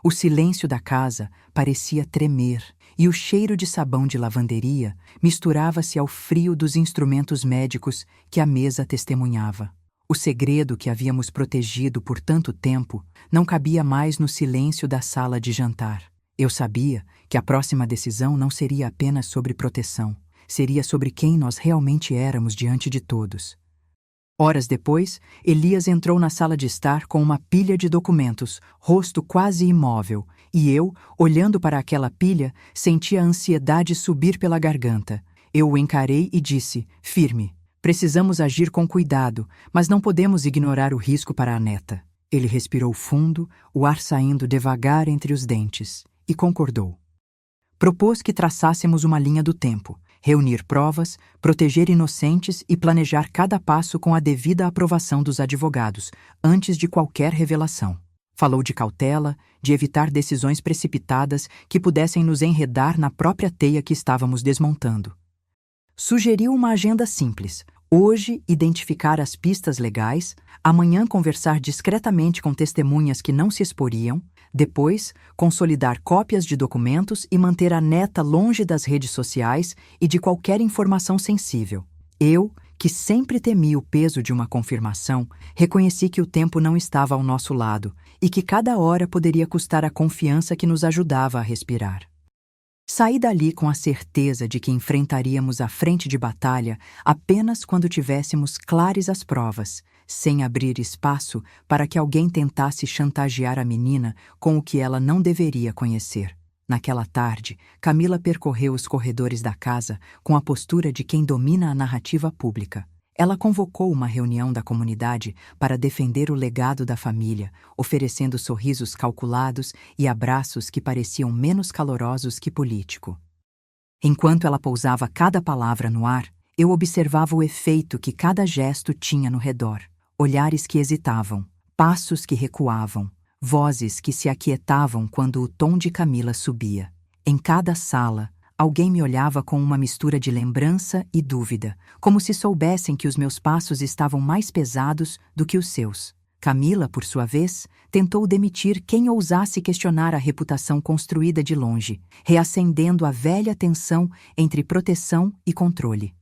O silêncio da casa parecia tremer, e o cheiro de sabão de lavanderia misturava-se ao frio dos instrumentos médicos que a mesa testemunhava. O segredo que havíamos protegido por tanto tempo não cabia mais no silêncio da sala de jantar. Eu sabia que a próxima decisão não seria apenas sobre proteção, seria sobre quem nós realmente éramos diante de todos. Horas depois, Elias entrou na sala de estar com uma pilha de documentos, rosto quase imóvel, e eu, olhando para aquela pilha, senti a ansiedade subir pela garganta. Eu o encarei e disse, firme, precisamos agir com cuidado, mas não podemos ignorar o risco para a neta. Ele respirou fundo, o ar saindo devagar entre os dentes, e concordou. Propôs que traçássemos uma linha do tempo, reunir provas, proteger inocentes e planejar cada passo com a devida aprovação dos advogados, antes de qualquer revelação. Falou de cautela, de evitar decisões precipitadas que pudessem nos enredar na própria teia que estávamos desmontando. Sugeriu uma agenda simples. Hoje, identificar as pistas legais, amanhã conversar discretamente com testemunhas que não se exporiam, depois, consolidar cópias de documentos e manter a neta longe das redes sociais e de qualquer informação sensível. Eu, que sempre temi o peso de uma confirmação, reconheci que o tempo não estava ao nosso lado e que cada hora poderia custar a confiança que nos ajudava a respirar. Saí dali com a certeza de que enfrentaríamos a frente de batalha apenas quando tivéssemos claras as provas, sem abrir espaço para que alguém tentasse chantagear a menina com o que ela não deveria conhecer. Naquela tarde, Camila percorreu os corredores da casa com a postura de quem domina a narrativa pública. Ela convocou uma reunião da comunidade para defender o legado da família, oferecendo sorrisos calculados e abraços que pareciam menos calorosos que político. Enquanto ela pousava cada palavra no ar, eu observava o efeito que cada gesto tinha no redor. Olhares que hesitavam, passos que recuavam, vozes que se aquietavam quando o tom de Camila subia. Em cada sala, alguém me olhava com uma mistura de lembrança e dúvida, como se soubessem que os meus passos estavam mais pesados do que os seus. Camila, por sua vez, tentou demitir quem ousasse questionar a reputação construída de longe, reacendendo a velha tensão entre proteção e controle.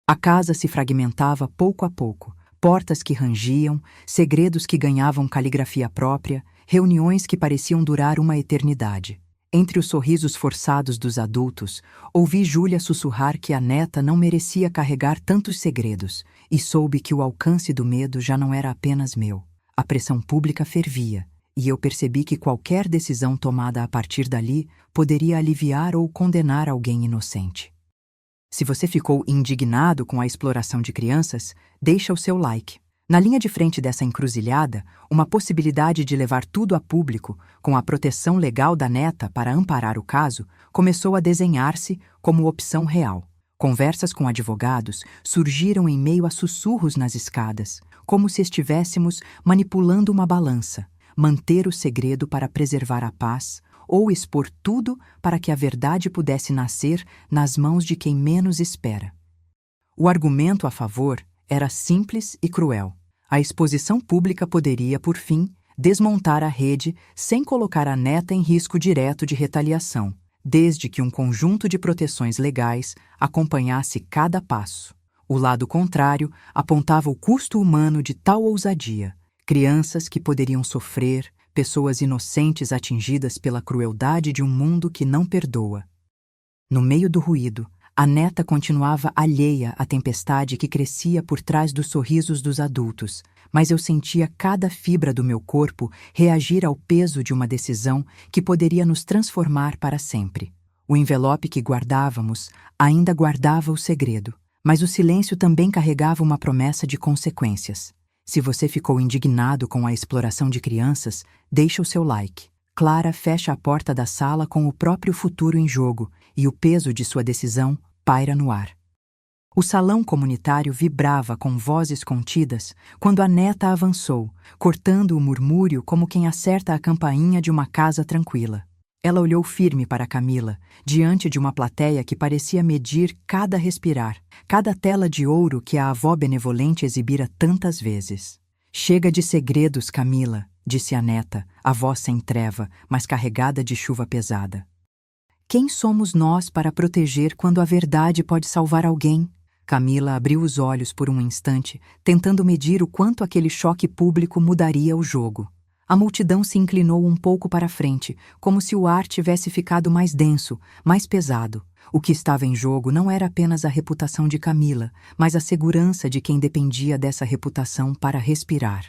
A casa se fragmentava pouco a pouco, portas que rangiam, segredos que ganhavam caligrafia própria, reuniões que pareciam durar uma eternidade. Entre os sorrisos forçados dos adultos, ouvi Júlia sussurrar que a neta não merecia carregar tantos segredos, e soube que o alcance do medo já não era apenas meu. A pressão pública fervia, e eu percebi que qualquer decisão tomada a partir dali poderia aliviar ou condenar alguém inocente. Se você ficou indignado com a exploração de crianças, deixa o seu like. Na linha de frente dessa encruzilhada, uma possibilidade de levar tudo a público, com a proteção legal da neta para amparar o caso, começou a desenhar-se como opção real. Conversas com advogados surgiram em meio a sussurros nas escadas, como se estivéssemos manipulando uma balança, manter o segredo para preservar a paz, ou expor tudo para que a verdade pudesse nascer nas mãos de quem menos espera. O argumento a favor era simples e cruel. A exposição pública poderia, por fim, desmontar a rede sem colocar a neta em risco direto de retaliação, desde que um conjunto de proteções legais acompanhasse cada passo. O lado contrário apontava o custo humano de tal ousadia. Crianças que poderiam sofrer, pessoas inocentes atingidas pela crueldade de um mundo que não perdoa. No meio do ruído, a neta continuava alheia à tempestade que crescia por trás dos sorrisos dos adultos, mas eu sentia cada fibra do meu corpo reagir ao peso de uma decisão que poderia nos transformar para sempre. O envelope que guardávamos ainda guardava o segredo, mas o silêncio também carregava uma promessa de consequências. Se você ficou indignado com a exploração de crianças, deixa o seu like. Clara fecha a porta da sala com o próprio futuro em jogo, e o peso de sua decisão paira no ar. O salão comunitário vibrava com vozes contidas quando a neta avançou, cortando o murmúrio como quem acerta a campainha de uma casa tranquila. Ela olhou firme para Camila, diante de uma plateia que parecia medir cada respirar, cada tela de ouro que a avó benevolente exibira tantas vezes. Chega de segredos, Camila, disse a neta, a voz sem treva, mas carregada de chuva pesada. Quem somos nós para proteger quando a verdade pode salvar alguém? Camila abriu os olhos por um instante, tentando medir o quanto aquele choque público mudaria o jogo. A multidão se inclinou um pouco para frente, como se o ar tivesse ficado mais denso, mais pesado. O que estava em jogo não era apenas a reputação de Camila, mas a segurança de quem dependia dessa reputação para respirar.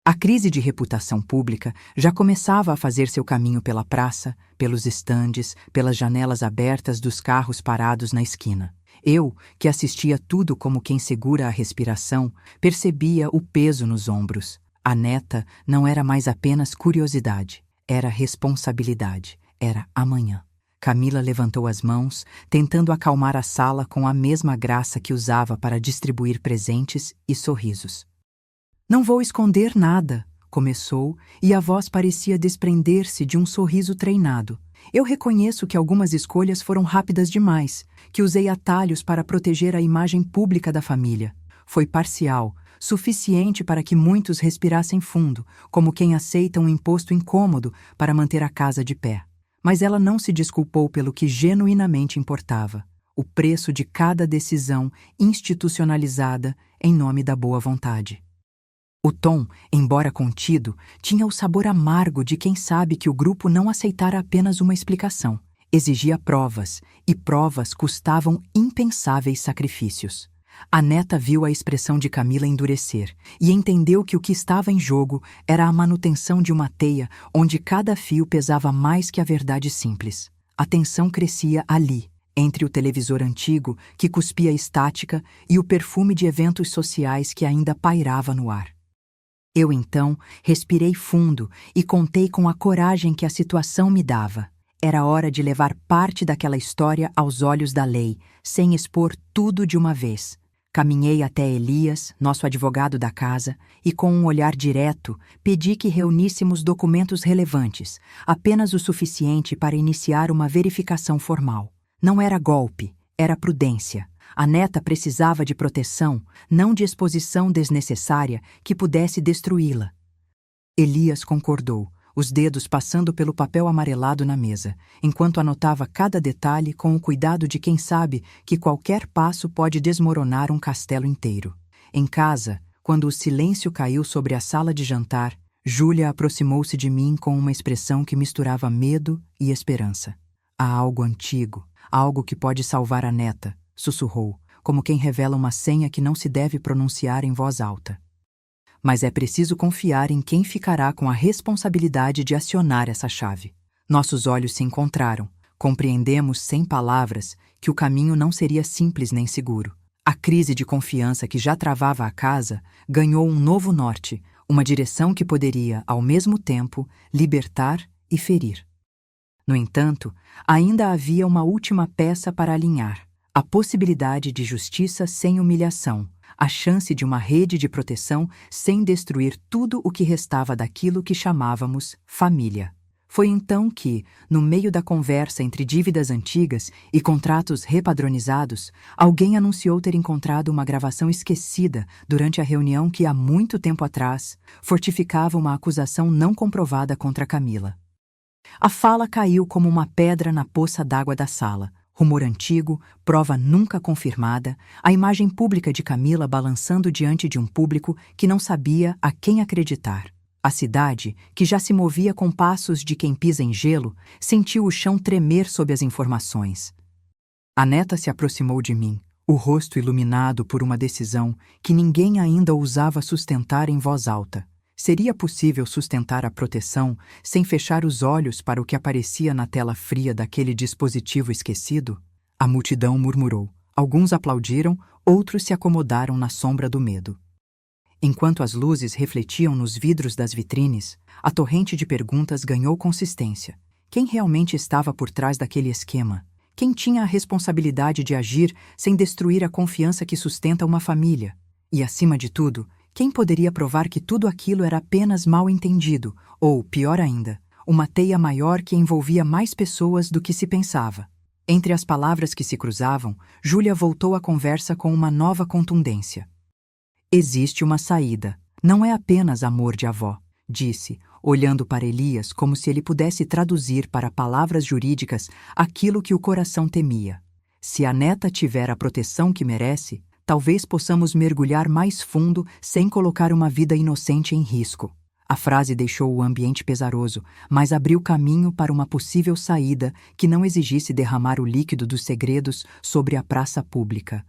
A crise de reputação pública já começava a fazer seu caminho pela praça, pelos estandes, pelas janelas abertas dos carros parados na esquina. Eu, que assistia tudo como quem segura a respiração, percebia o peso nos ombros. A neta não era mais apenas curiosidade, era responsabilidade, era amanhã. Camila levantou as mãos, tentando acalmar a sala com a mesma graça que usava para distribuir presentes e sorrisos. Não vou esconder nada, começou, e a voz parecia desprender-se de um sorriso treinado. Eu reconheço que algumas escolhas foram rápidas demais, que usei atalhos para proteger a imagem pública da família. Foi parcial, suficiente para que muitos respirassem fundo, como quem aceita um imposto incômodo para manter a casa de pé. Mas ela não se desculpou pelo que genuinamente importava: o preço de cada decisão institucionalizada em nome da boa vontade. O tom, embora contido, tinha o sabor amargo de quem sabe que o grupo não aceitara apenas uma explicação. Exigia provas, e provas custavam impensáveis sacrifícios. A neta viu a expressão de Camila endurecer e entendeu que o que estava em jogo era a manutenção de uma teia onde cada fio pesava mais que a verdade simples. A tensão crescia ali, entre o televisor antigo, que cuspia estática, e o perfume de eventos sociais que ainda pairava no ar. Eu, então, respirei fundo e contei com a coragem que a situação me dava. Era hora de levar parte daquela história aos olhos da lei, sem expor tudo de uma vez. Caminhei até Elias, nosso advogado da casa, e com um olhar direto, pedi que reuníssemos documentos relevantes, apenas o suficiente para iniciar uma verificação formal. Não era golpe, era prudência. A neta precisava de proteção, não de exposição desnecessária que pudesse destruí-la. Elias concordou, os dedos passando pelo papel amarelado na mesa, enquanto anotava cada detalhe com o cuidado de quem sabe que qualquer passo pode desmoronar um castelo inteiro. Em casa, quando o silêncio caiu sobre a sala de jantar, Júlia aproximou-se de mim com uma expressão que misturava medo e esperança. Há algo antigo, algo que pode salvar a neta, sussurrou, como quem revela uma senha que não se deve pronunciar em voz alta. Mas é preciso confiar em quem ficará com a responsabilidade de acionar essa chave. Nossos olhos se encontraram. Compreendemos, sem palavras, que o caminho não seria simples nem seguro. A crise de confiança que já travava a casa ganhou um novo norte, uma direção que poderia, ao mesmo tempo, libertar e ferir. No entanto, ainda havia uma última peça para alinhar: a possibilidade de justiça sem humilhação, a chance de uma rede de proteção sem destruir tudo o que restava daquilo que chamávamos família. Foi então que, no meio da conversa entre dívidas antigas e contratos repadronizados, alguém anunciou ter encontrado uma gravação esquecida durante a reunião que, há muito tempo atrás, fortificava uma acusação não comprovada contra Camila. A fala caiu como uma pedra na poça d'água da sala. Rumor antigo, prova nunca confirmada, a imagem pública de Camila balançando diante de um público que não sabia a quem acreditar. A cidade, que já se movia com passos de quem pisa em gelo, sentiu o chão tremer sob as informações. A neta se aproximou de mim, o rosto iluminado por uma decisão que ninguém ainda ousava sustentar em voz alta. Seria possível sustentar a proteção sem fechar os olhos para o que aparecia na tela fria daquele dispositivo esquecido? A multidão murmurou. Alguns aplaudiram, outros se acomodaram na sombra do medo. Enquanto as luzes refletiam nos vidros das vitrines, a torrente de perguntas ganhou consistência. Quem realmente estava por trás daquele esquema? Quem tinha a responsabilidade de agir sem destruir a confiança que sustenta uma família? E, acima de tudo, quem poderia provar que tudo aquilo era apenas mal entendido, ou, pior ainda, uma teia maior que envolvia mais pessoas do que se pensava? Entre as palavras que se cruzavam, Júlia voltou a conversa com uma nova contundência. Existe uma saída. Não é apenas amor de avó, disse, olhando para Elias como se ele pudesse traduzir para palavras jurídicas aquilo que o coração temia. Se a neta tiver a proteção que merece, talvez possamos mergulhar mais fundo sem colocar uma vida inocente em risco. A frase deixou o ambiente pesaroso, mas abriu caminho para uma possível saída que não exigisse derramar o líquido dos segredos sobre a praça pública.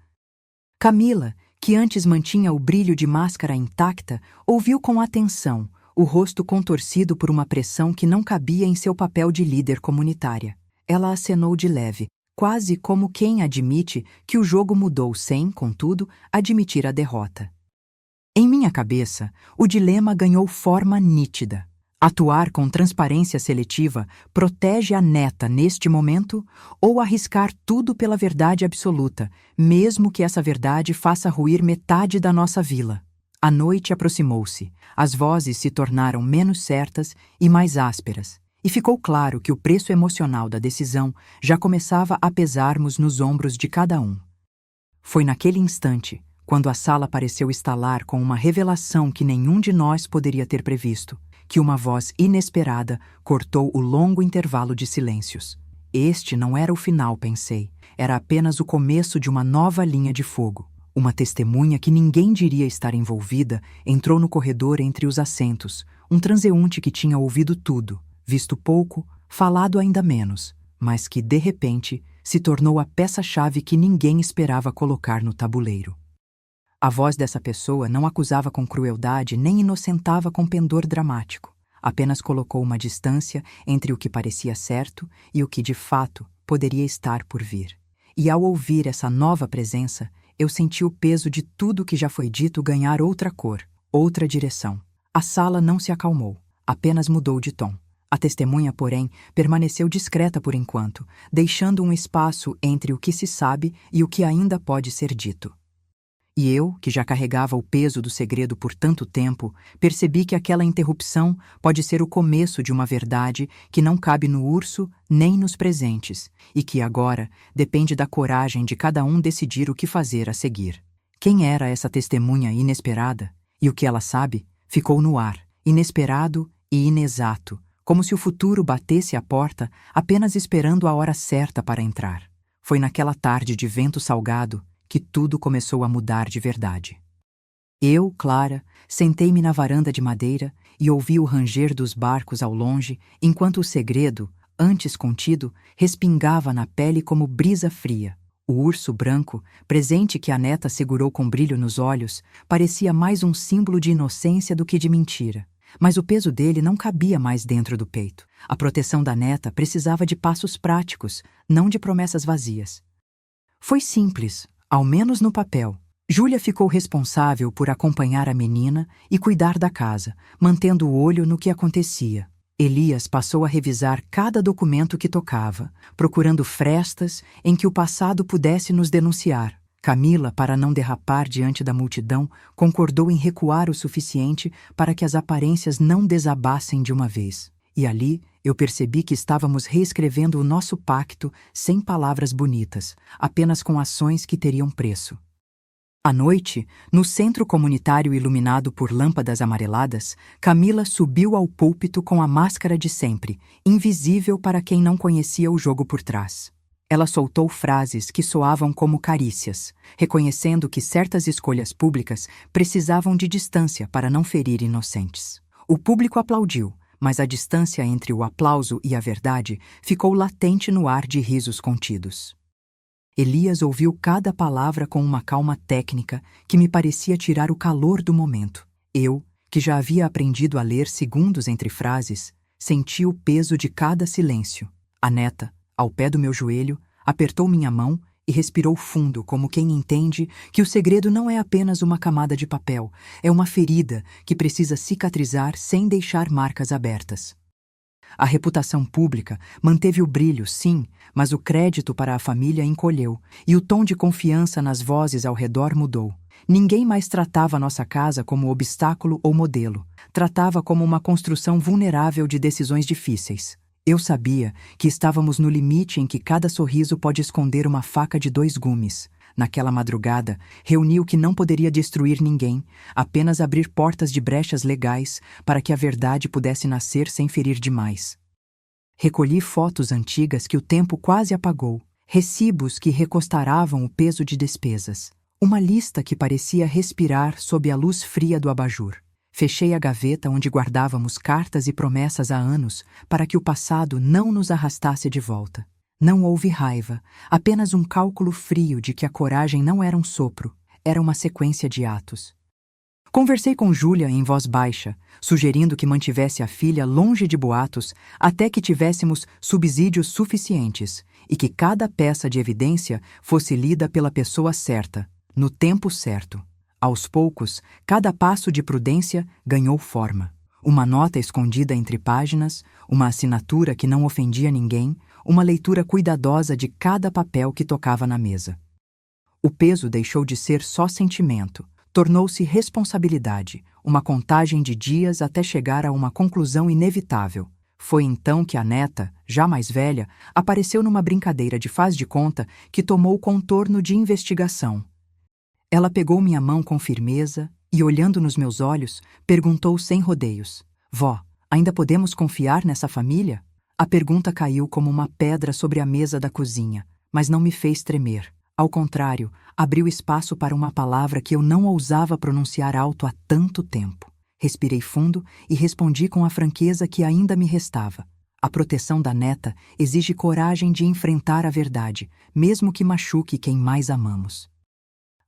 Camila, que antes mantinha o brilho de máscara intacta, ouviu com atenção, o rosto contorcido por uma pressão que não cabia em seu papel de líder comunitária. Ela acenou de leve, quase como quem admite que o jogo mudou sem, contudo, admitir a derrota. Em minha cabeça, o dilema ganhou forma nítida. Atuar com transparência seletiva protege a neta neste momento ou arriscar tudo pela verdade absoluta, mesmo que essa verdade faça ruir metade da nossa vila? A noite aproximou-se, as vozes se tornaram menos certas e mais ásperas, e ficou claro que o preço emocional da decisão já começava a pesar-nos nos ombros de cada um. Foi naquele instante, quando a sala pareceu estalar com uma revelação que nenhum de nós poderia ter previsto, que uma voz inesperada cortou o longo intervalo de silêncios. Este não era o final, pensei, era apenas o começo de uma nova linha de fogo. Uma testemunha que ninguém diria estar envolvida entrou no corredor entre os assentos, um transeunte que tinha ouvido tudo, visto pouco, falado ainda menos, mas que, de repente, se tornou a peça-chave que ninguém esperava colocar no tabuleiro. A voz dessa pessoa não acusava com crueldade nem inocentava com pendor dramático, apenas colocou uma distância entre o que parecia certo e o que, de fato, poderia estar por vir. E ao ouvir essa nova presença, eu senti o peso de tudo que já foi dito ganhar outra cor, outra direção. A sala não se acalmou, apenas mudou de tom. A testemunha, porém, permaneceu discreta por enquanto, deixando um espaço entre o que se sabe e o que ainda pode ser dito. E eu, que já carregava o peso do segredo por tanto tempo, percebi que aquela interrupção pode ser o começo de uma verdade que não cabe no urso nem nos presentes, e que agora depende da coragem de cada um decidir o que fazer a seguir. Quem era essa testemunha inesperada? E o que ela sabe? Ficou no ar, inesperado e inexato, como se o futuro batesse à porta apenas esperando a hora certa para entrar. Foi naquela tarde de vento salgado que tudo começou a mudar de verdade. Eu, Clara, sentei-me na varanda de madeira e ouvi o ranger dos barcos ao longe, enquanto o segredo, antes contido, respingava na pele como brisa fria. O urso branco, presente que a neta segurou com brilho nos olhos, parecia mais um símbolo de inocência do que de mentira. Mas o peso dele não cabia mais dentro do peito. A proteção da neta precisava de passos práticos, não de promessas vazias. Foi simples, ao menos no papel. Júlia ficou responsável por acompanhar a menina e cuidar da casa, mantendo o olho no que acontecia. Elias passou a revisar cada documento que tocava, procurando frestas em que o passado pudesse nos denunciar. Camila, para não derrapar diante da multidão, concordou em recuar o suficiente para que as aparências não desabassem de uma vez. E ali eu percebi que estávamos reescrevendo o nosso pacto sem palavras bonitas, apenas com ações que teriam preço. À noite, no centro comunitário iluminado por lâmpadas amareladas, Camila subiu ao púlpito com a máscara de sempre, invisível para quem não conhecia o jogo por trás. Ela soltou frases que soavam como carícias, reconhecendo que certas escolhas públicas precisavam de distância para não ferir inocentes. O público aplaudiu, mas a distância entre o aplauso e a verdade ficou latente no ar de risos contidos. Elias ouviu cada palavra com uma calma técnica que me parecia tirar o calor do momento. Eu, que já havia aprendido a ler segundos entre frases, senti o peso de cada silêncio. A neta, ao pé do meu joelho, apertou minha mão e respirou fundo, como quem entende que o segredo não é apenas uma camada de papel, é uma ferida que precisa cicatrizar sem deixar marcas abertas. A reputação pública manteve o brilho, sim, mas o crédito para a família encolheu, e o tom de confiança nas vozes ao redor mudou. Ninguém mais tratava nossa casa como obstáculo ou modelo, tratava como uma construção vulnerável de decisões difíceis. Eu sabia que estávamos no limite em que cada sorriso pode esconder uma faca de 2 gumes. Naquela madrugada, reuni o que não poderia destruir ninguém, apenas abrir portas de brechas legais para que a verdade pudesse nascer sem ferir demais. Recolhi fotos antigas que o tempo quase apagou, recibos que recostaravam o peso de despesas, uma lista que parecia respirar sob a luz fria do abajur. Fechei a gaveta onde guardávamos cartas e promessas há anos para que o passado não nos arrastasse de volta. Não houve raiva, apenas um cálculo frio de que a coragem não era um sopro, era uma sequência de atos. Conversei com Júlia em voz baixa, sugerindo que mantivesse a filha longe de boatos até que tivéssemos subsídios suficientes e que cada peça de evidência fosse lida pela pessoa certa, no tempo certo. Aos poucos, cada passo de prudência ganhou forma. Uma nota escondida entre páginas, uma assinatura que não ofendia ninguém, uma leitura cuidadosa de cada papel que tocava na mesa. O peso deixou de ser só sentimento, tornou-se responsabilidade, uma contagem de dias até chegar a uma conclusão inevitável. Foi então que a neta, já mais velha, apareceu numa brincadeira de faz de conta que tomou contorno de investigação. Ela pegou minha mão com firmeza e, olhando nos meus olhos, perguntou sem rodeios: Vó, ainda podemos confiar nessa família? A pergunta caiu como uma pedra sobre a mesa da cozinha, mas não me fez tremer. Ao contrário, abriu espaço para uma palavra que eu não ousava pronunciar alto há tanto tempo. Respirei fundo e respondi com a franqueza que ainda me restava. A proteção da neta exige coragem de enfrentar a verdade, mesmo que machuque quem mais amamos.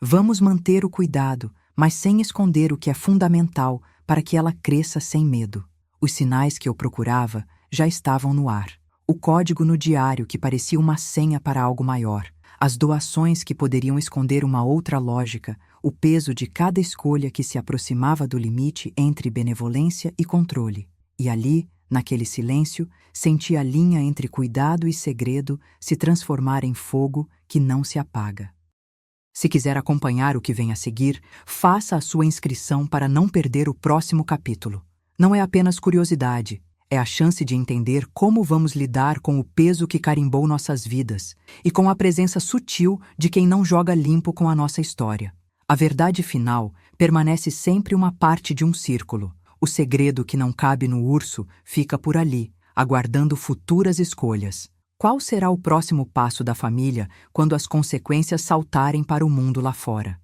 Vamos manter o cuidado, mas sem esconder o que é fundamental para que ela cresça sem medo. Os sinais que eu procurava já estavam no ar. O código no diário que parecia uma senha para algo maior, as doações que poderiam esconder uma outra lógica, o peso de cada escolha que se aproximava do limite entre benevolência e controle. E ali, naquele silêncio, senti a linha entre cuidado e segredo se transformar em fogo que não se apaga. Se quiser acompanhar o que vem a seguir, faça a sua inscrição para não perder o próximo capítulo. Não é apenas curiosidade, é a chance de entender como vamos lidar com o peso que carimbou nossas vidas e com a presença sutil de quem não joga limpo com a nossa história. A verdade final permanece sempre uma parte de um círculo. O segredo que não cabe no urso fica por ali, aguardando futuras escolhas. Qual será o próximo passo da família quando as consequências saltarem para o mundo lá fora?